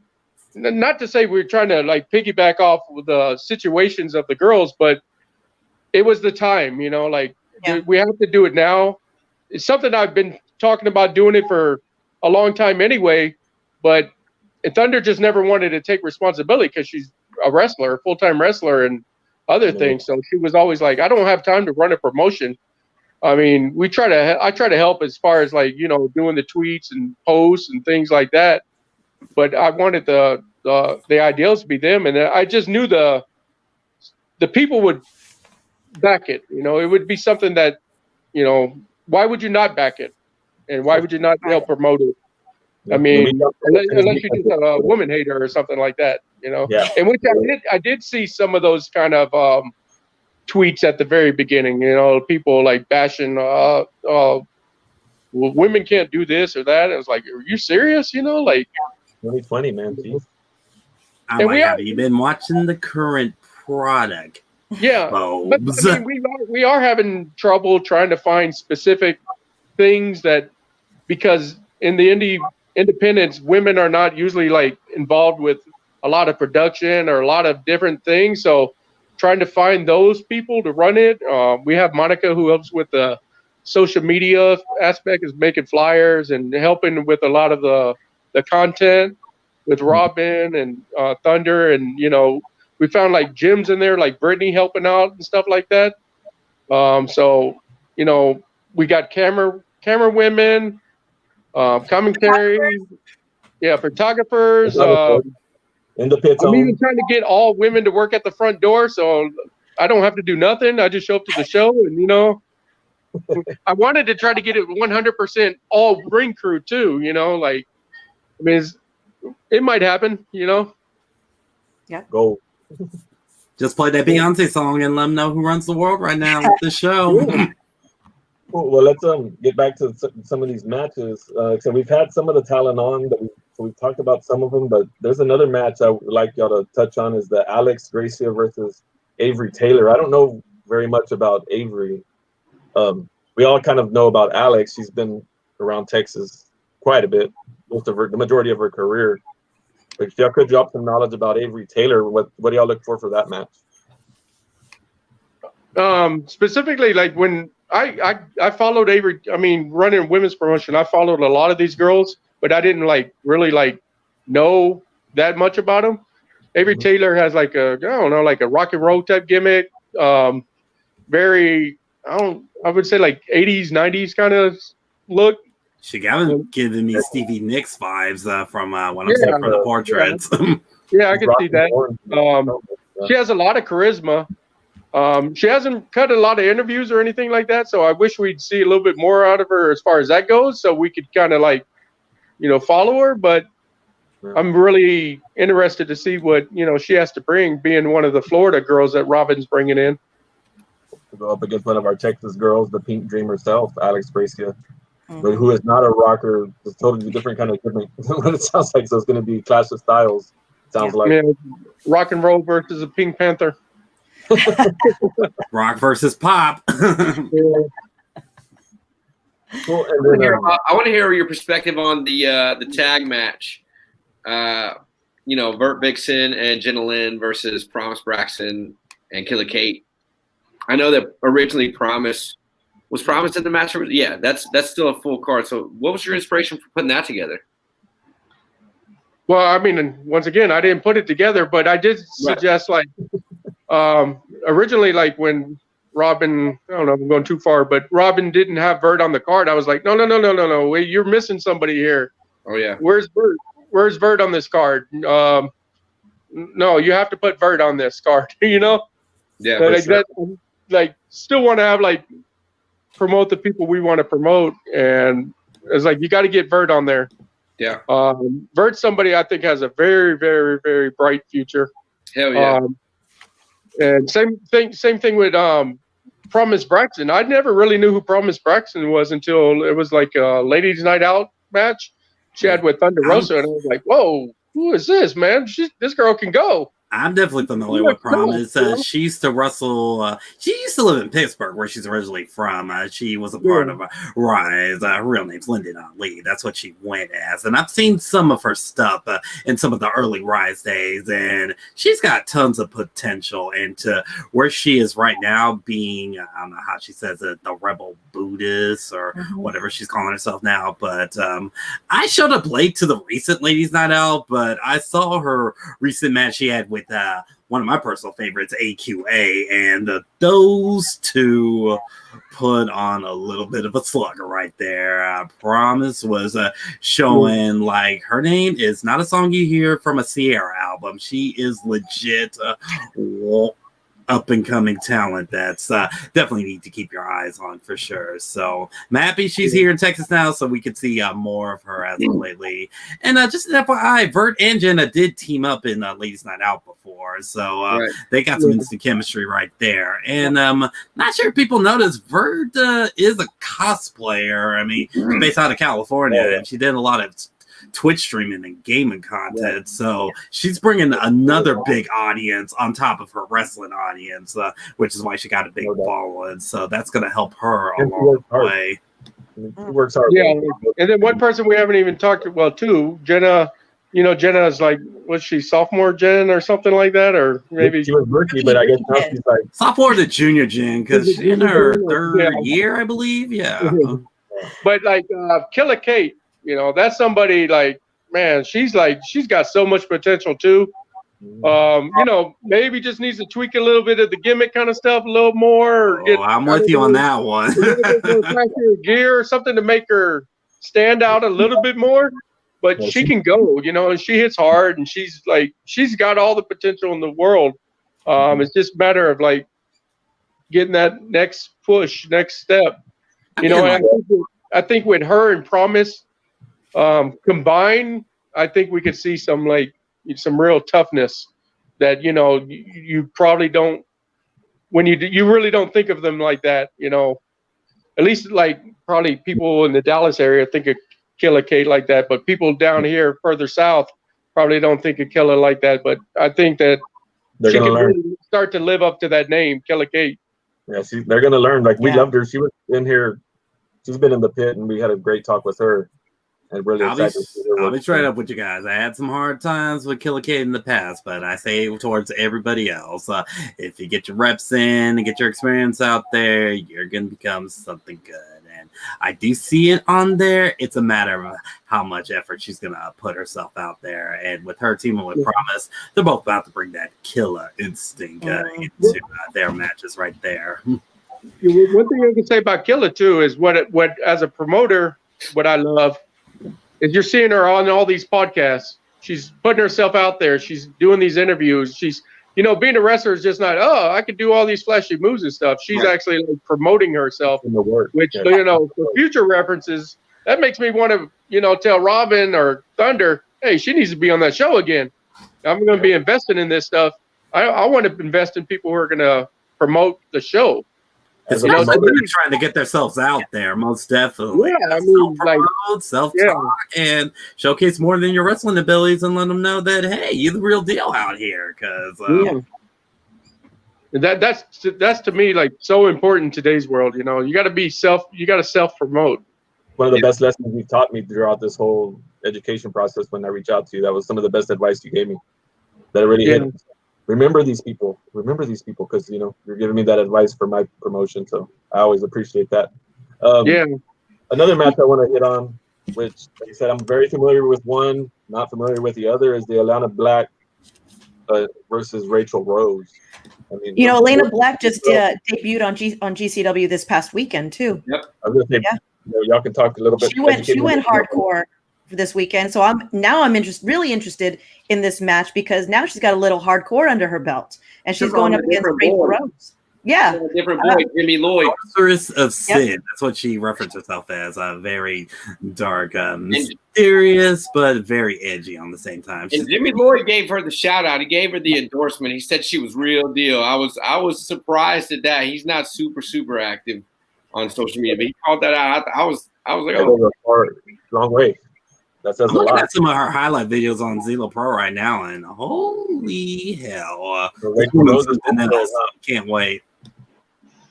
not to say we're trying to like piggyback off the situations of the girls, but it was the time, you know, like we have to do it now. It's something I've been talking about doing it for a long time anyway, but Thunder just never wanted to take responsibility because she's a wrestler, full-time wrestler and other things. So she was always like, I don't have time to run a promotion. I mean, I try to help as far as like, you know, doing the tweets and posts and things like that. But I wanted the ideals to be them. And I just knew the people would back it. You know, it would be something that, you know, why would you not back it? And why would you not help promote it? I mean, unless you're just a woman hater or something like that, you know. Yeah. And which I did see some of those kind of tweets at the very beginning. You know, people like bashing, well, women can't do this or that. It was like, are you serious? You know, like 2020, man. Geez. I'm like, have you been watching the current product? Yeah, but I mean, we are having trouble trying to find specific things that, because in the independents, women are not usually like involved with a lot of production or a lot of different things. So trying to find those people to run it. We have Monica who helps with the social media aspect, is making flyers and helping with a lot of the content with Robin and Thunder. And, you know, we found like gyms in there, like Brittany helping out and stuff like that. So, you know, we got camera women, commentary, photographers. In the pits. I'm even trying to get all women to work at the front door, so I don't have to do nothing. I just show up to the show, and you know, I wanted to try to get it 100% all ring crew too. You know, like, I mean, it might happen. You know. Yeah. Go. Just play that Beyonce song and let them know who runs the world right now with the show. Cool. Well, let's get back to some of these matches. So we've had some of the talent on that we've talked about some of them, but there's another match I would like y'all to touch on, is the Alex Gracia versus Avery Taylor. I don't know very much about Avery. We all kind of know about Alex. She's been around Texas quite a bit, the majority of her career. But if y'all could drop some knowledge about Avery Taylor, what do y'all look for that match? Specifically, like when I followed Avery, I mean, running women's promotion, I followed a lot of these girls, but I didn't like really like know that much about them. Avery Taylor has like a rock and roll type gimmick. Very, I would say like 80s, 90s kind of look. She got giving me Stevie Nicks vibes from when I'm seeing for the portraits. Yeah, I can see that. She has a lot of charisma. She hasn't cut a lot of interviews or anything like that, so I wish we'd see a little bit more out of her as far as that goes, so we could kind of like, you know, follow her. But I'm really interested to see what she has to bring, being one of the Florida girls that Robin's bringing in. To go up against one of our Texas girls, the Pink Dream herself, Alex Gracia, but who is not a rocker. It's totally different kind of different what it sounds like. So it's going to be clash of styles. Sounds like rock and roll versus a Pink Panther. Rock versus pop. Cool. And then, I want to hear your perspective on the tag match. Vert Vixen and Jenna Lynn versus Promise Braxton and Killer Kate. I know that originally Promise in the match. Yeah, that's still a full card. So what was your inspiration for putting that together? Well, I mean, once again, I didn't put it together, but I did suggest originally, like when Robin, I don't know if I'm going too far, but Robin didn't have Vert on the card. I was like, no. Wait, you're missing somebody here. Oh, yeah. Where's Vert? Where's Vert on this card? No, you have to put Vert on this card, Yeah. Still want to have, promote the people we want to promote. And it's like, you got to get Vert on there. Yeah. Vert's somebody I think has a very, very, very bright future. Hell yeah. And same thing with Promise Braxton. I never really knew who Promise Braxton was until it was like a ladies' night out match she had with Thunder Rosa, and I was like, "Whoa, who is this, man? This girl can go." I'm definitely familiar with Promise. She used to wrestle. She used to live in Pittsburgh, where she's originally from. She was a part of Rise. Her real name's Lyndon Lee. That's what she went as. And I've seen some of her stuff in some of the early Rise days, and she's got tons of potential. And to where she is right now, being I don't know how she says it, the Rebel Buddhist or whatever she's calling herself now. But I showed up late to the recent Ladies Night Out, but I saw her recent match she had with one of my personal favorites, AQA, and those two put on a little bit of a slugger right there. Promise was showing like her name is not a song you hear from a Sierra album. She is legit up and coming talent that's definitely need to keep your eyes on for sure. So I'm happy she's here in Texas now, so we can see more of her as of lately. And just an FYI, Vert and Jenna did team up in Ladies Night Out before, so they got some instant chemistry right there. And not sure if people notice, Vert is a cosplayer. I mean, based out of California, and she did a lot of Twitch streaming and gaming content, so she's bringing another big audience on top of her wrestling audience, which is why she got a big following. So that's going to help her along the way. She works hard. Yeah, and then one person we haven't even talked about too, Jenna. Jenna is like, was she sophomore Jen or something like that, or maybe she was rookie, but I guess now she's like sophomore to junior Jen because she's in her third year, I believe. Yeah, but like Killer Kate. That's somebody like, man, she's got so much potential too. Maybe just needs to tweak a little bit of the gimmick kind of stuff a little more. Or I'm with you on that one. Gear or something to make her stand out a little bit more. But she can go, and she hits hard, and she's got all the potential in the world. It's just a matter of like getting that next push, next step. I think with her and Promise combined, I think we could see some real toughness that you probably don't when you really don't think of them like that. At least probably people in the Dallas area think of Killer Kate like that, but people down here further south probably don't think of Killer like that. But I think that she can really start to live up to that name, Killer Kate. Yeah, they're gonna learn. We loved her. She was in here. She's been in the pit, and we had a great talk with her. And really I'll be straight up with you guys. I had some hard times with Killer Kate in the past, but I say towards everybody else, if you get your reps in and get your experience out there, you're going to become something good. And I do see it on there. It's a matter of how much effort she's going to put herself out there. And with her teaming with Promise, they're both about to bring that killer instinct into their matches right there. One thing I can say about Killer, too, is what as a promoter, what I love is you're seeing her on all these podcasts. She's putting herself out there. She's doing these interviews. She's, being a wrestler is just not, I could do all these flashy moves and stuff. She's actually promoting herself in the work, which, for future references, that makes me want to, tell Robin or Thunder, hey, she needs to be on that show again. I'm going to be investing in this stuff. I want to invest in people who are going to promote the show. It's trying to get themselves out there, most definitely. Yeah, I mean, like self-talk and showcase more than your wrestling abilities and let them know that, hey, you're the real deal out here. Because that's to me like so important in today's world. You know, you got to self-promote. One of the best lessons you've taught me throughout this whole education process when I reach out to you. That was some of the best advice you gave me. That really hit. Remember these people, because you know you're giving me that advice for my promotion, so I always appreciate that. Another match I want to hit on, which, like I said, I'm very familiar with one, not familiar with the other, is the Elena Black versus Rachel Rose. I mean, you know, Elena Black just debuted on GCW this past weekend too. Yep. I was gonna say, y'all can talk a little bit. She went hardcore for this weekend, so I'm really interested in this match because now she's got a little hardcore under her belt, and she's going up against Rachel Rose. Yeah, a different boy, Jimmy Lloyd. Sorceress of Sin. That's what she referenced herself as. Very dark, mysterious, but very edgy on the same time. And Jimmy Lloyd gave her the shout out. He gave her the endorsement. He said she was real deal. I was surprised at that. He's not super active on social media, but he called that out. I was like, oh, long way. That says I'm looking a lot. at some of her highlight videos on Zelo Pro right now, and holy hell! Can't wait.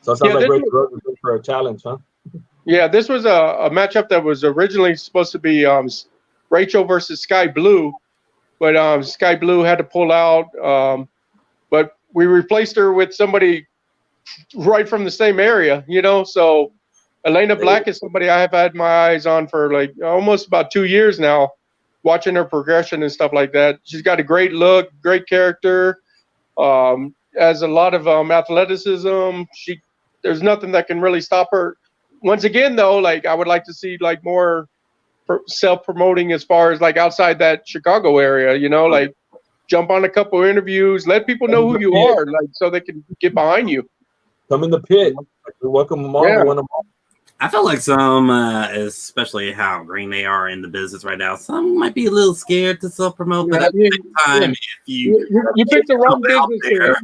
So it sounds like Rachel Rose was in for a challenge, huh? Yeah, this was a matchup that was originally supposed to be Rachel versus Sky Blue, but Sky Blue had to pull out. But we replaced her with somebody right from the same area, you know. So Elena Black is somebody I have had my eyes on for like almost about 2 years now, watching her progression and stuff like that. She's got a great look, great character, has a lot of athleticism. There's nothing that can really stop her. Once again, though, like I would like to see like more self-promoting as far as like outside that Chicago area, you know, like jump on a couple of interviews, let people know who you are, like so they can get behind you. Come in the pit. We welcome them all. Yeah. We want them all. I feel like some, especially how green they are in the business right now, some might be a little scared to self-promote. But at the same time, if you pick the wrong business,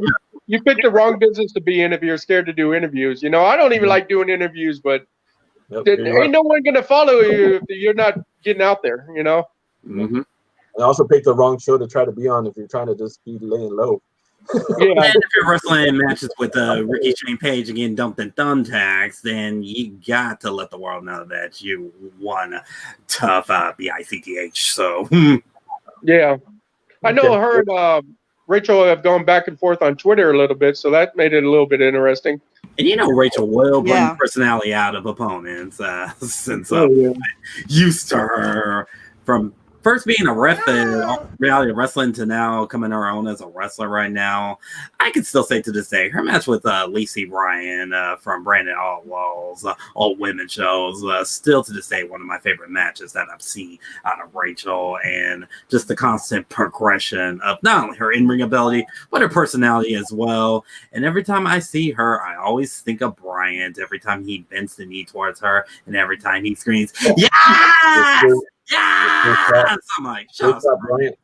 you pick the wrong business to be in if you're scared to do interviews. You know, I don't even like doing interviews, but ain't no one gonna follow you if you're not getting out there. You know. Mm-hmm. I also picked the wrong show to try to be on if you're trying to just be laying low. Yeah. And if you're wrestling in matches with Ricky Shane Page again dumped in thumbtacks, then you got to let the world know that you won tough BICTH. So yeah, I know her and Rachel have gone back and forth on Twitter a little bit, so that made it a little bit interesting. And you know, Rachel will bring personality out of opponents since used to her from first being a ref in reality wrestling to now coming her own as a wrestler right now. I can still say to this day, her match with Lacey Bryan from Brandon Allwall's all women shows, still to this day, one of my favorite matches that I've seen out of Rachel, and just the constant progression of not only her in-ring ability, but her personality as well. And every time I see her, I always think of Bryant every time he bends the knee towards her and every time he screams, "Yes! Yeah, somebody. Bryant.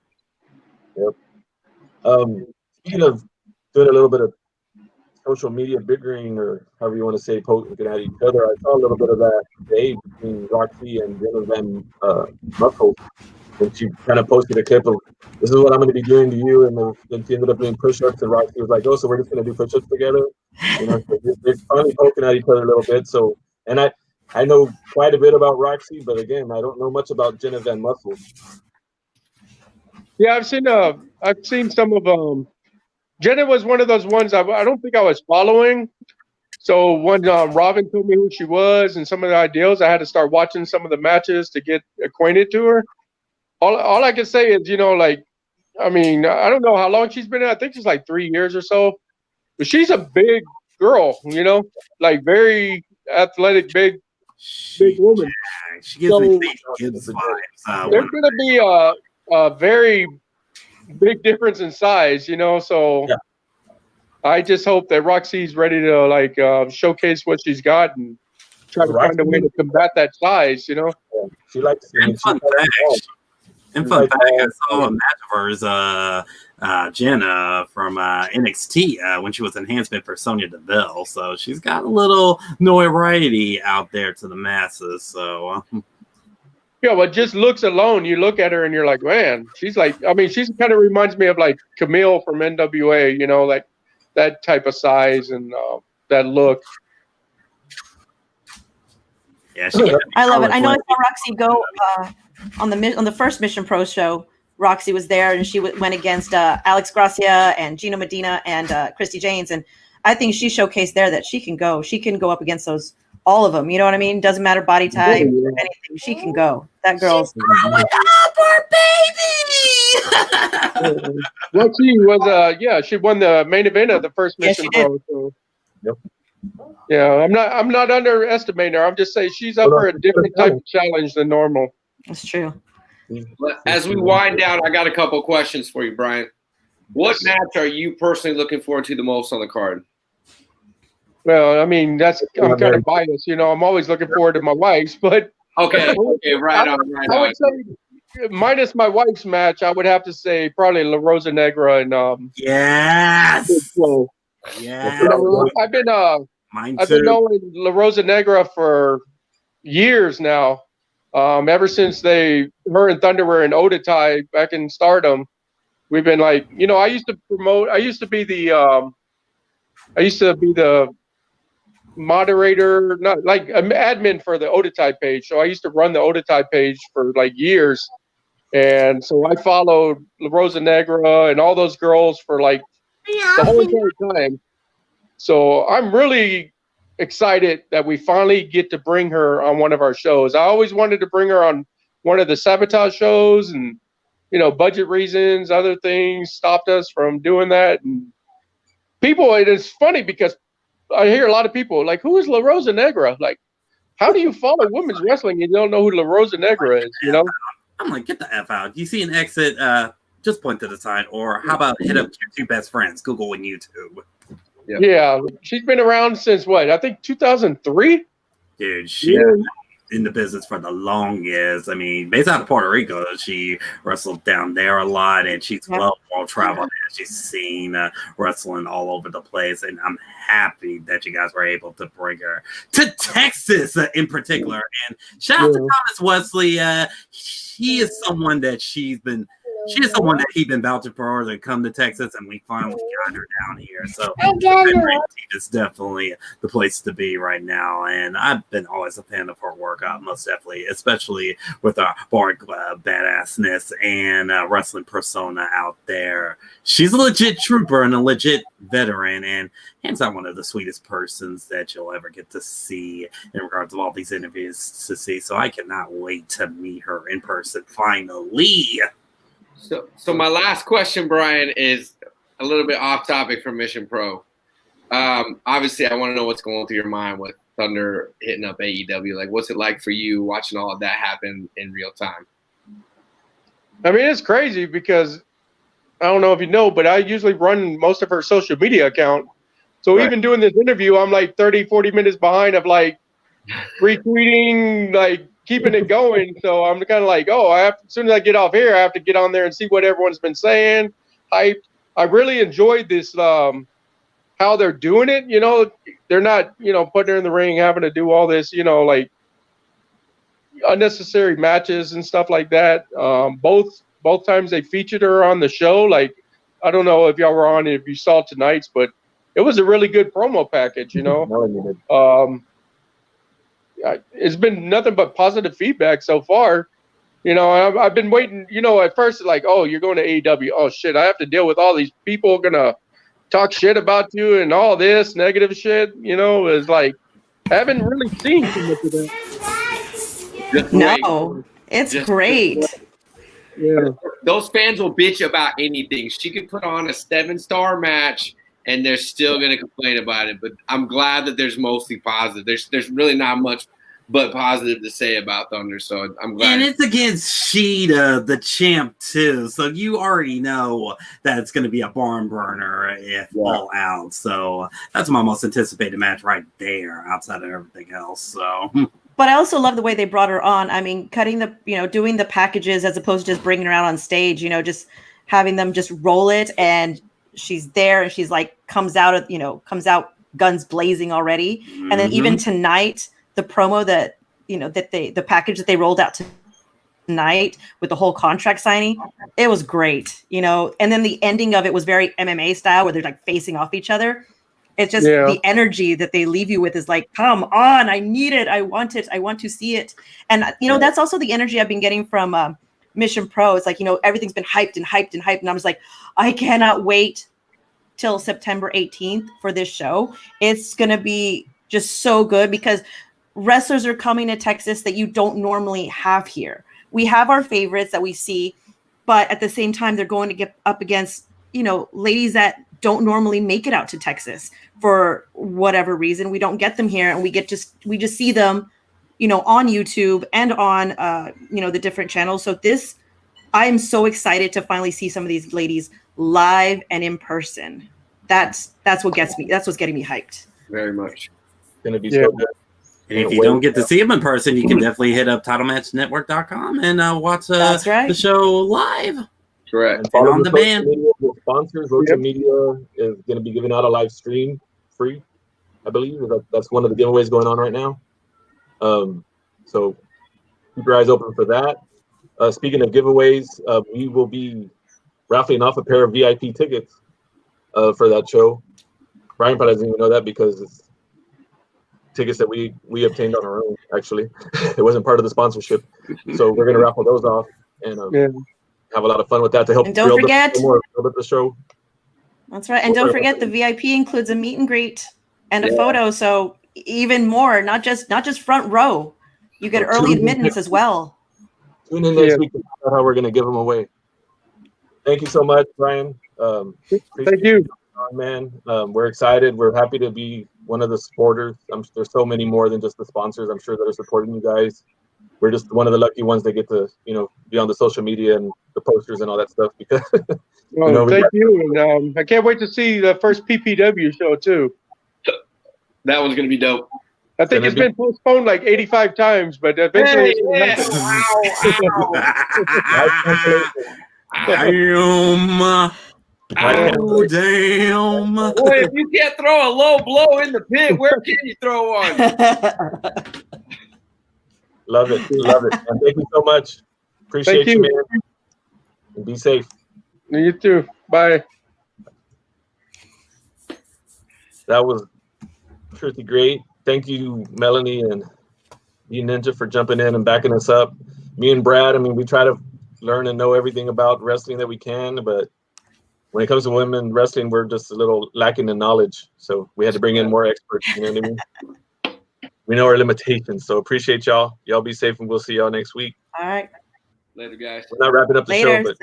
Yep. Speaking of doing a little bit of social media bickering, or however you want to say, poking at each other, I saw a little bit of that today between Roxy and Gino Medina Muscles. And she kind of posted a clip of, "This is what I'm going to be doing to you," and then she ended up doing push-ups, and Roxy was like, "Oh, so we're just going to do push-ups together?" You know, so they're finally poking at each other a little bit. So, and I know quite a bit about Roxy, but again, I don't know much about Gino Medina Muscles. Yeah, I've seen some of Jenna was one of those ones I don't think I was following. So when Robin told me who she was and some of the ideals, I had to start watching some of the matches to get acquainted to her. All I can say is, you know, like, I mean, I don't know how long she's been in. I think she's like 3 years or so. But she's a big girl, you know, like very athletic, big woman. She gives me kids vibes. There's going to be a very big difference in size, you know, so I just hope that Roxy's ready to like showcase what she's got and try to find a way to combat that size, you know. She likes fun fact. And fun fact, I saw a match of hers, Jenna from NXT when she was enhancement for Sonya Deville. So she's got a little notoriety out there to the masses. So yeah, but just looks alone, you look at her and you're like, man, she's like, I mean, she's kind of reminds me of like Camille from NWA, you know, like that type of size and that look. Yeah, I love it. I know I saw Roxy go on the first Mission Pro show. Roxy was there, and she went against Alex Gracia and Gino Medina and Christy Janes, and I think she showcased there that she can go. She can go up against all of them. You know what I mean? Doesn't matter body type or anything. She can go. That girl's growing up, our baby. Roxy was she won the main event of the first Mission Pro. So. Yep. Yeah, I'm not underestimating her. I'm just saying she's up for a different type of challenge than normal. That's true. As we wind down, I got a couple of questions for you, Brian. What match are you personally looking forward to the most on the card? Well, I mean, I'm kind of biased, you know. I'm always looking forward to my wife's, but okay, right on. I would say, minus my wife's match, I would have to say probably La Rosa Negra and yes. Yeah, you know, I've been knowing La Rosa Negra for years now. Ever since her and Thunder were in Odatai back in Stardom, we've been like, you know, I used to be the moderator, not like an admin for the Odatai page. So I used to run the Odatai page for like years. And so I followed La Rosa Negra and all those girls for like the whole entire time. So I'm really excited that we finally get to bring her on one of our shows. I always wanted to bring her on one of the Sabotage shows, and you know, budget reasons, other things stopped us from doing that. And people, it is funny because I hear a lot of people like, who is La Rosa Negra? Like, how do you follow women's wrestling and you don't know who La Rosa Negra is, you know? I'm like, get the F out. You see an exit, just point to the side, or how about hit up your two best friends, Google and YouTube. Yeah, she's been around since what? I think 2003. Dude, she's in the business for the longest. I mean, based out of Puerto Rico, she wrestled down there a lot, and she's well traveled. She's seen wrestling all over the place, and I'm happy that you guys were able to bring her to Texas in particular. And shout out to Thomas Wesley. He is someone that he's been vouching for her to come to Texas, and we finally got her down here. So it's definitely the place to be right now. And I've been always a fan of her work, most definitely, especially with her bar badassness and wrestling persona out there. She's a legit trooper and a legit veteran, and hands down one of the sweetest persons that you'll ever get to see in regards to all these interviews to see. So I cannot wait to meet her in person finally. So my last question, Brian, is a little bit off topic from Mission Pro. Obviously, I want to know what's going through your mind with Thunder hitting up AEW. Like, what's it like for you watching all of that happen in real time? I mean, it's crazy because I don't know if you know, but I usually run most of her social media account. So even doing this interview, I'm like 30, 40 minutes behind of like retweeting, like keeping it going. So I'm kind of like, as soon as I get off here, I have to get on there and see what everyone's been saying. I really enjoyed this, how they're doing it. You know, they're not, putting her in the ring, having to do all this, like unnecessary matches and stuff like that. Both times they featured her on the show. Like, I don't know if y'all were on, if you saw tonight's, but it was a really good promo package, It's been nothing but positive feedback so far. I've been waiting, at first, like, you're going to AEW. Oh, shit, I have to deal with all these people going to talk shit about you and all this negative shit. It's like, I haven't really seen too much of that. No, it's great. Yeah. Those fans will bitch about anything. She could put on a 7-star match and they're still going to complain about it. But I'm glad that there's mostly positive. There's really not much but positive to say about Thunder. So I'm glad. And it's against Sheeta, the champ, too. So you already know that it's going to be a barn burner if all out. So that's my most anticipated match right there outside of everything else. So But I also love the way they brought her on. I mean, cutting the, doing the packages as opposed to just bringing her out on stage, just having them just roll it, and she's there and she's like, comes out guns blazing already. And then even tonight, the promo that, the package that they rolled out tonight with the whole contract signing, it was great, and then the ending of it was very MMA style where they're like facing off each other. It's just the energy that they leave you with is like, come on, I need it. I want it. I want to see it. And, that's also the energy I've been getting from Mission Pro. It's like, everything's been hyped and hyped and hyped. And I was like, I cannot wait till September 18th for this show. It's going to be just so good because wrestlers are coming to Texas that you don't normally have here. We have our favorites that we see, but at the same time, they're going to get up against, ladies that don't normally make it out to Texas for whatever reason. We don't get them here, and we just see them, on YouTube and on, the different channels. So I am so excited to finally see some of these ladies live and in person. That's what gets me. That's what's getting me hyped. Very much. It's gonna be so good. And if you don't get to see them in person, you can definitely hit up TitleMatchNetwork.com and watch the show live. Correct. And on demand. Sponsors, Roxy Media is going to be giving out a live stream free, I believe. That's one of the giveaways going on right now. So keep your eyes open for that. Speaking of giveaways, we will be raffling off a pair of VIP tickets for that show. Brian probably doesn't even know that because it's tickets that we obtained on our own, actually. It wasn't part of the sponsorship. So we're going to raffle those off and have a lot of fun with that to help build up the show. That's right. And don't forget, the VIP includes a meet and greet and a photo. So even more, not just front row. You get early admittance as well. Tune in next week to find out how we're going to give them away. Thank you so much, Brian. Thank you. Man, we're excited. We're happy to be one of the supporters. There's so many more than just the sponsors, I'm sure, that are supporting you guys. We're just one of the lucky ones that get to, be on the social media and the posters and all that stuff. Because thank you, and I can't wait to see the first PPW show too. That one's gonna be dope. I think it's been postponed like 85 times, but eventually it's gonna happen. Oh, damn. Boy, if you can't throw a low blow in the pit, where can you throw one? Love it. And thank you so much. Appreciate you, man. And be safe. You too. Bye. That was truly great. Thank you, Melanie and you, Ninja, for jumping in and backing us up. Me and Brad, we try to learn and know everything about wrestling that we can, but when it comes to women wrestling, we're just a little lacking in knowledge. So we had to bring in more experts. You know what I mean? We know our limitations. So appreciate y'all. Y'all be safe, and we'll see y'all next week. All right. Later, guys. We're not wrapping up the show, but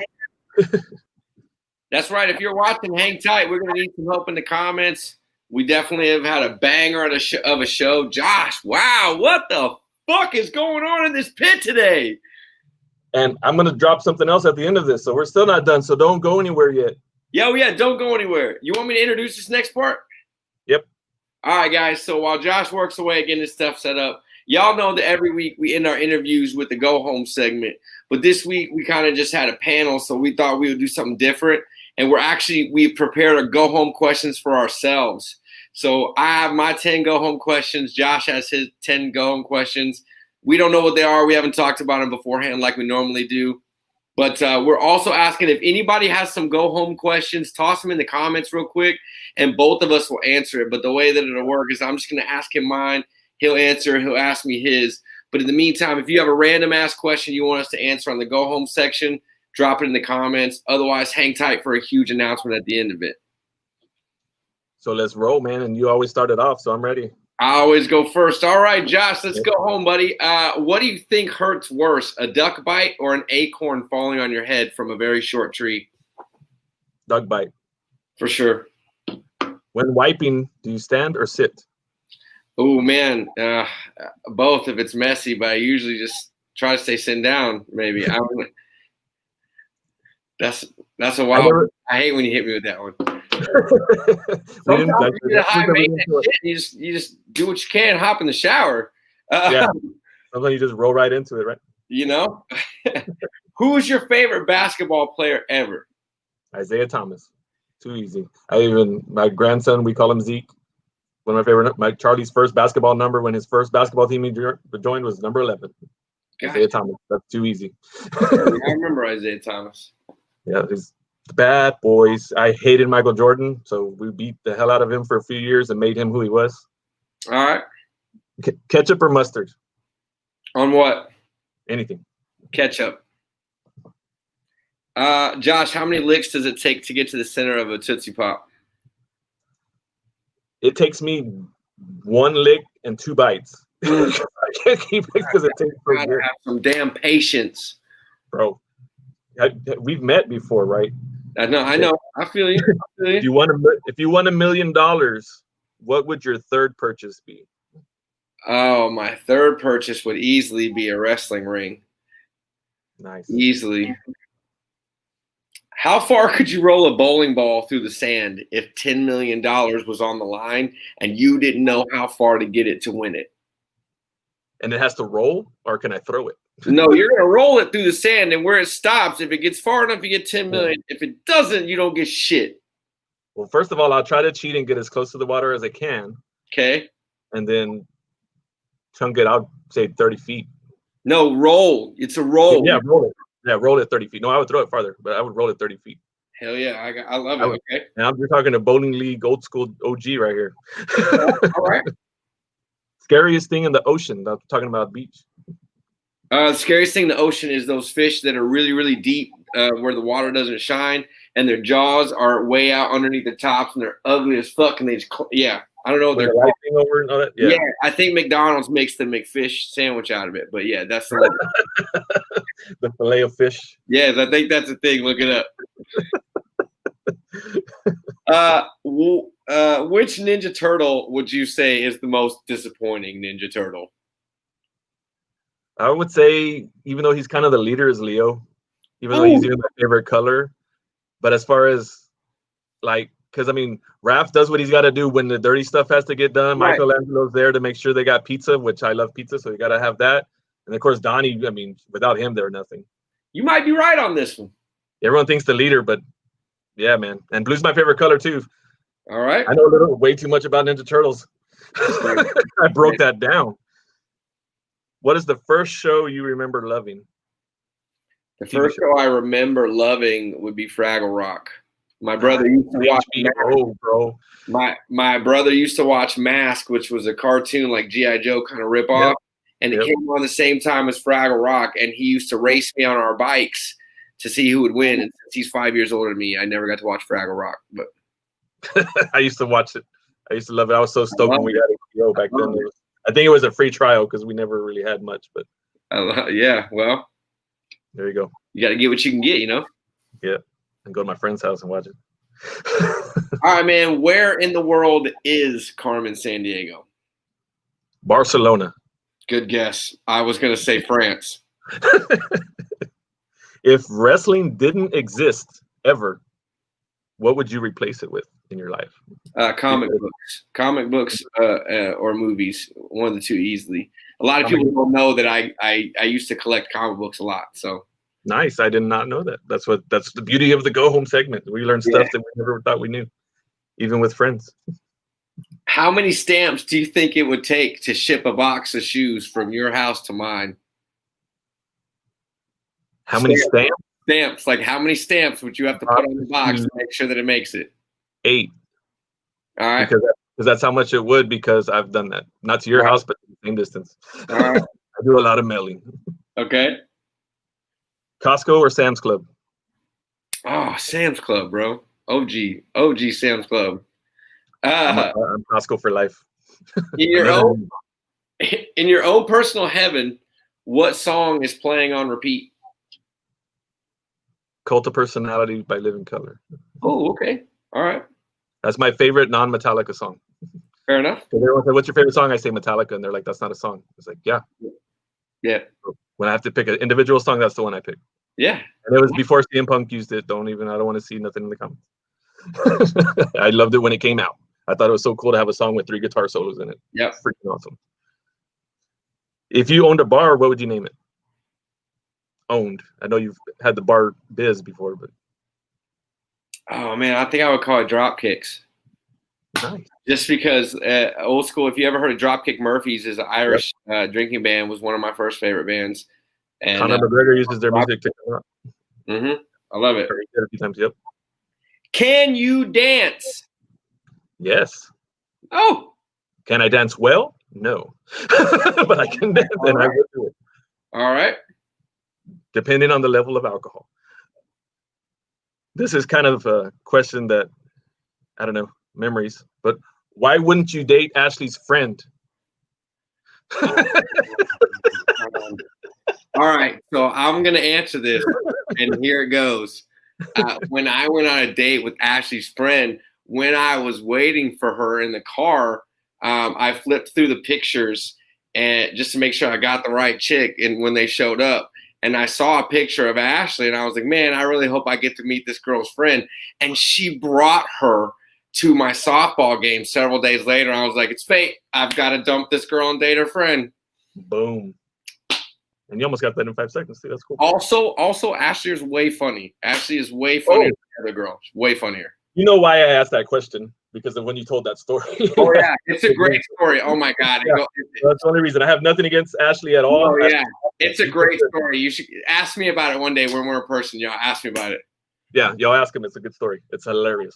that's right. If you're watching, hang tight. We're going to need some help in the comments. We definitely have had a banger of a show. Josh, wow, what the fuck is going on in this pit today? And I'm going to drop something else at the end of this. So we're still not done. So don't go anywhere yet. Yeah, don't go anywhere. You want me to introduce this next part? Yep. All right, guys. So while Josh works away getting this stuff set up, y'all know that every week we end our interviews with the go home segment. But this week we kind of just had a panel, so we thought we would do something different. And we prepared our go home questions for ourselves. So I have my 10 go home questions. Josh has his 10 go home questions. We don't know what they are. We haven't talked about them beforehand like we normally do. But we're also asking if anybody has some go-home questions, toss them in the comments real quick, and both of us will answer it. But the way that it'll work is I'm just going to ask him mine. He'll answer. He'll ask me his. But in the meantime, if you have a random-ass question you want us to answer on the go-home section, drop it in the comments. Otherwise, hang tight for a huge announcement at the end of it. So let's roll, man. And you always started off, so I'm ready. I always go first. All right, Josh, let's go home, buddy. What do you think hurts worse, a duck bite or an acorn falling on your head from a very short tree? Duck bite. For sure. When wiping, do you stand or sit? Oh, man, both if it's messy, but I usually just try to stay sitting down, maybe. That's a wild. I hate when you hit me with that one. You just do what you can, hop in the shower. Yeah. Sometimes you just roll right into it, right? You know? Who's your favorite basketball player ever? Isaiah Thomas. Too easy. My grandson, we call him Zeke. One of my favorite. Charlie's first basketball number when his first basketball team he joined was number 11. Gotcha. Isaiah Thomas. That's too easy. I remember Isaiah Thomas. Yeah, he's bad boys. I hated Michael Jordan, so we beat the hell out of him for a few years and made him who he was. All right. Ketchup or mustard? On what? Anything. Ketchup. Josh, how many licks does it take to get to the center of a Tootsie Pop? It takes me 1 lick and 2 bites. I can't keep it because it tastes so good. Have some damn patience, bro. We've met before, right? I know. I feel you. If you won $1 million, what would your third purchase be? Oh, my third purchase would easily be a wrestling ring. Nice. Easily. How far could you roll a bowling ball through the sand if $10 million was on the line and you didn't know how far to get it to win it? And it has to roll, or can I throw it? No, you're going to roll it through the sand, and where it stops, if it gets far enough, you get $10 million. If it doesn't, you don't get shit. Well, first of all, I'll try to cheat and get as close to the water as I can. Okay. And then chunk it out, say 30 feet. No, roll. It's a roll. Yeah, roll it. Yeah, roll it 30 feet. No, I would throw it farther, but I would roll it 30 feet. Hell yeah, I love it. Okay. And you're talking to bowling league, old school OG right here. All right. Scariest thing in the ocean. I'm talking about beach. The scariest thing in the ocean is those fish that are really, really deep where the water doesn't shine, and their jaws are way out underneath the tops, and they're ugly as fuck, and they just I don't know what they're called. Over and all that. Yeah, I think McDonald's makes the McFish sandwich out of it, but yeah, that's the the fillet of fish. Yes, I think that's the thing. Look it up. Which Ninja Turtle would you say is the most disappointing Ninja Turtle? I would say, even though he's kind of the leader, is Leo. Even though he's even my favorite color, but as far as because I mean, Raph does what he's got to do when the dirty stuff has to get done. Right. Michelangelo's there to make sure they got pizza, which I love pizza, so you got to have that. And of course, Donnie. I mean, without him, they're nothing. You might be right on this one. Everyone thinks the leader, but yeah, man. And blue's my favorite color too. All right. I know way too much about Ninja Turtles. I broke that down. What is the first show you remember loving? The first show I remember loving would be Fraggle Rock. My brother used to watch bro. My brother used to watch Mask, which was a cartoon like G.I. Joe kind of ripoff. Yep. And it came on the same time as Fraggle Rock, and he used to race me on our bikes to see who would win. And since he's 5 years older than me, I never got to watch Fraggle Rock. But I used to watch it. I used to love it. I was so stoked when we got HBO back then. I think it was a free trial because we never really had much. But yeah, well, there you go. You got to get what you can get, you know? Yeah, and go to my friend's house and watch it. All right, man. Where in the world is Carmen Sandiego? Barcelona. Good guess. I was going to say France. If wrestling didn't exist ever, what would you replace it with in your life? Comic books or movies. One of the two easily. A lot of people don't know that I used to collect comic books a lot. So nice. I did not know that. That's the beauty of the Go Home segment. We learn stuff that we never thought we knew, even with friends. How many stamps do you think it would take to ship a box of shoes from your house to mine? How many stamps? Stamps. Like how many stamps would you have to put on the box to make sure that it makes it? 8. All right. Because that's how much it would, because I've done that. Not to your house, but the same distance. All right. I do a lot of mailing. Okay. Costco or Sam's Club? Oh, Sam's Club, bro. OG Sam's Club. I'm Costco for life. In your own personal heaven, what song is playing on repeat? Cult of Personality by Living Colour. Oh, okay. All right. That's my favorite non-Metallica song. Fair enough. So everyone said, "What's your favorite song?" I say Metallica, and they're like, "That's not a song." It's like, yeah. So when I have to pick an individual song, that's the one I pick. Yeah. And it was before CM Punk used it. I don't want to see nothing in the comments. I loved it when it came out. I thought it was so cool to have a song with 3 guitar solos in it. Yeah. Freaking awesome. If you owned a bar, what would you name it? Owned. I know you've had the bar biz before, but Oh man, I think I would call it Dropkicks. nice. Just because old school. If you ever heard of Dropkick Murphys, is an Irish drinking band, was one of my first favorite bands. And Conor McGregor uses their music to come up. I love it. Heard it a few times. Yep. Can you dance? Yes. Oh, Can I dance well? No, but I can dance, and I will do it, all right. depending on the level of alcohol. This is kind of a question that, I don't know, memories, but why wouldn't you date Ashley's friend? All right, so I'm gonna answer this, and here it goes. When I went on a date with Ashley's friend, when I was waiting for her in the car, I flipped through the pictures and just to make sure I got the right chick. And when they showed up, and I saw a picture of Ashley, and I was like, man, I really hope I get to meet this girl's friend. And she brought her to my softball game several days later. I was like, it's fate. I've got to dump this girl and date her friend. Boom. And you almost got that in 5 seconds. See, that's cool. Also, Ashley is way funny. Ashley is way funnier than the other girl. Way funnier. You know why I asked that question? Because of when you told that story. Oh yeah, it's a great story. Oh my God. Yeah, that's the only reason. I have nothing against Ashley at all. Oh yeah, it's a great story. You should ask me about it one day when we're in person. Y'all ask me about it. Yeah, y'all ask him. It's a good story. It's hilarious.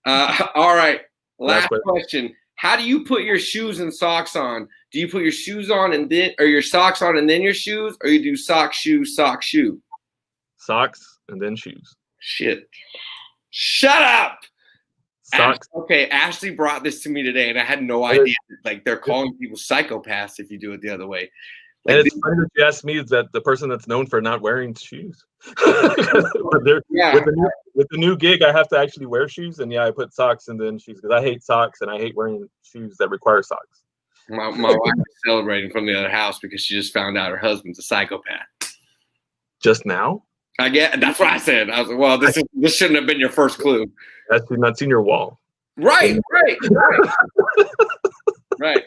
All right. Last question. How do you put your shoes and socks on? Do you put your shoes on and then, or your socks on and then your shoes, or you do sock, shoe, sock, shoe? Socks and then shoes. Shit. Shut up. Socks. Okay, Ashley brought this to me today, and I had no idea. Like, they're calling people psychopaths if you do it the other way. Like, and it's funny that you asked me that the person that's known for not wearing shoes. With the new gig, I have to actually wear shoes, and yeah, I put socks and then shoes because I hate socks and I hate wearing shoes that require socks. My wife is celebrating from the other house because she just found out her husband's a psychopath. Just now? That's what I said. I was like, well, this shouldn't have been your first clue. That's not seen your wall. Right. Right.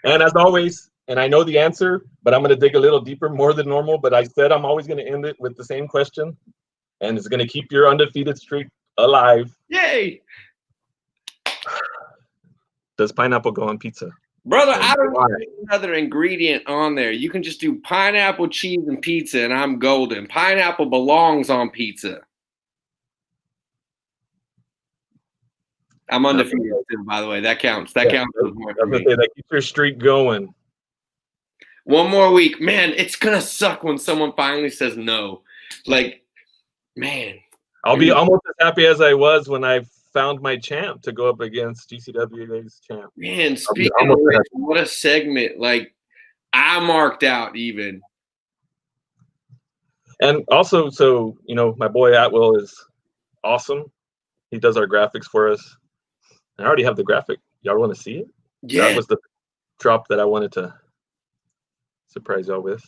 And as always, and I know the answer, but I'm going to dig a little deeper, more than normal. But I said I'm always going to end it with the same question, and it's going to keep your undefeated streak alive. Yay! Does pineapple go on pizza? Brother, I don't need another ingredient on there. You can just do pineapple, cheese, and pizza, and I'm golden. Pineapple belongs on pizza. I'm undefeated, by the way. That counts. That counts. That keeps your streak going. One more week. Man, it's going to suck when someone finally says no. Like, man. I'll be almost as happy as I was when I found my champ to go up against GCWA's champ. Man, speaking of which, what a segment. Like, I marked out even. And also, so, my boy Atwell is awesome. He does our graphics for us. I already have the graphic. Y'all want to see it? Yeah. That was the drop that I wanted to surprise y'all with.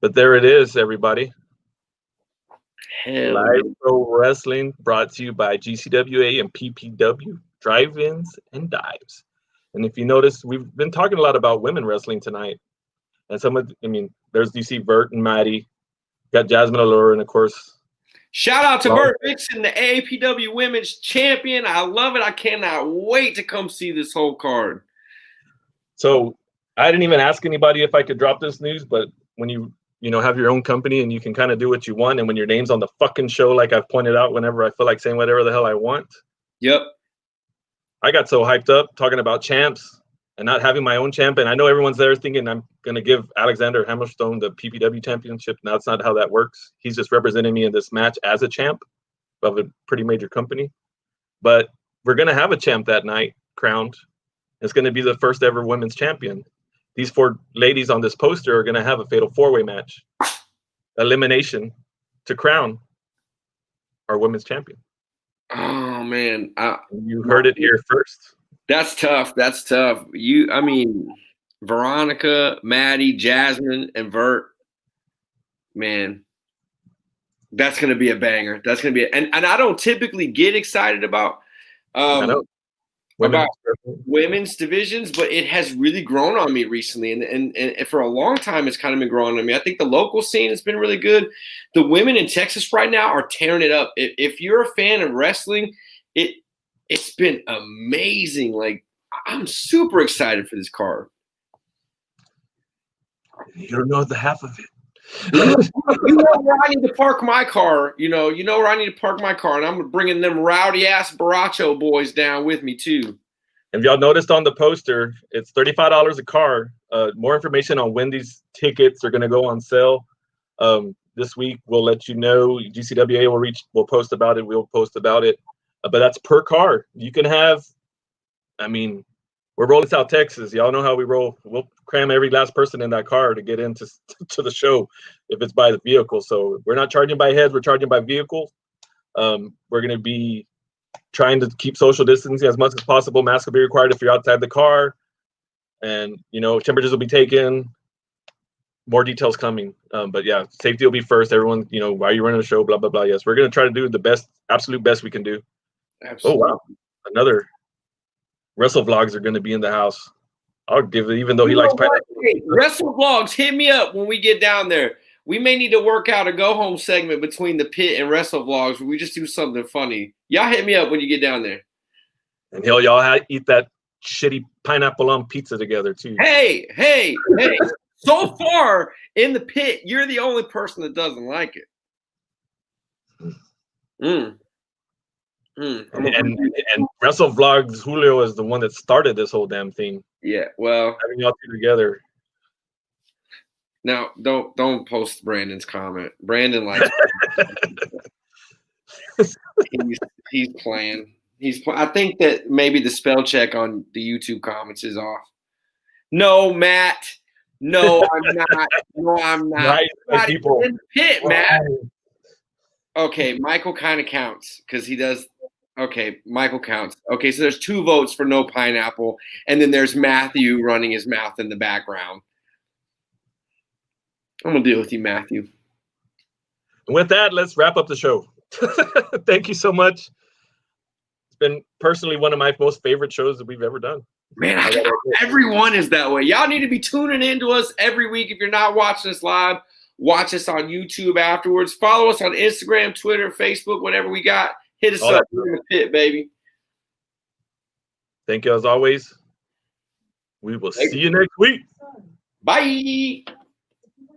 But there it is, everybody. Live Pro Wrestling brought to you by GCWA and PPW, drive-ins and dives. And if you notice, we've been talking a lot about women wrestling tonight. And there's DC Vert and Maddie. Got Jasmine Allure, and of course, shout out to Bert Vixen, the AAPW Women's Champion. I love it. I cannot wait to come see this whole card. So I didn't even ask anybody if I could drop this news, but when you have your own company and you can kind of do what you want, and when your name's on the fucking show, like I've pointed out, whenever I feel like saying whatever the hell I want. Yep. I got so hyped up talking about champs and not having my own champ. And I know everyone's there thinking I'm going to give Alexander Hammerstone the PPW championship. Now, that's not how that works. He's just representing me in this match as a champ of a pretty major company. But we're going to have a champ that night crowned. It's going to be the first ever women's champion. These 4 ladies on this poster are going to have a fatal 4-way match. Elimination to crown our women's champion. Oh, man. You heard it here first. That's tough. That's tough. Veronica, Maddie, Jasmine, and Vert. Man, that's going to be a banger. That's going to be and I don't typically get excited about about women's divisions, but it has really grown on me recently. And for a long time, it's kind of been growing on me. I think the local scene has been really good. The women in Texas right now are tearing it up. If you're a fan of wrestling, it's been amazing. Like, I'm super excited for this card. You don't know the half of it. You know where I need to park my car. You know where I need to park my car, and I'm bringing them rowdy ass Baracho boys down with me too. If y'all noticed on the poster, it's $35 a car. More information on when these tickets are going to go on sale. This week we'll let you know. GCWA will post about it. We'll post about it. But that's per car. You can have. I mean, we're rolling South Texas. Y'all know how we roll. We'll cram every last person in that car to get into to the show if it's by the vehicle. So we're not charging by heads. We're charging by vehicles. We're going to be trying to keep social distancing as much as possible. Mask will be required if you're outside the car. And, temperatures will be taken. More details coming. But, yeah, safety will be first. Everyone, while you're running the show, blah, blah, blah. Yes, we're going to try to do the best, absolute best we can do. Absolutely. Oh, wow. Another Wrestle Vlogs are going to be in the house. I'll give it, even though he likes pineapple. Hey, Wrestle Vlogs, hit me up when we get down there. We may need to work out a go-home segment between the pit and Wrestle Vlogs where we just do something funny. Y'all hit me up when you get down there. And y'all eat that shitty pineapple on pizza together, too. Hey. So far in the pit, you're the only person that doesn't like it. And Wrestle Vlogs, Julio is the one that started this whole damn thing. Yeah, well, having y'all two together. Now, don't post Brandon's comment. Brandon likes. he's playing. I think that maybe the spell check on the YouTube comments is off. No, Matt. No, I'm not. No, I'm not. Right, people. In the pit, Matt. Okay, Michael kind of counts because he does. Okay, Michael counts. Okay, so there's 2 votes for no pineapple, and then there's Matthew running his mouth in the background. I'm going to deal with you, Matthew. And with that, let's wrap up the show. Thank you so much. It's been personally one of my most favorite shows that we've ever done. Man, everyone is that way. Y'all need to be tuning in to us every week. If you're not watching us live, watch us on YouTube afterwards. Follow us on Instagram, Twitter, Facebook, whatever we got. Hit us up. We're in the pit, baby. Thank you as always. We will see you next week. Bye.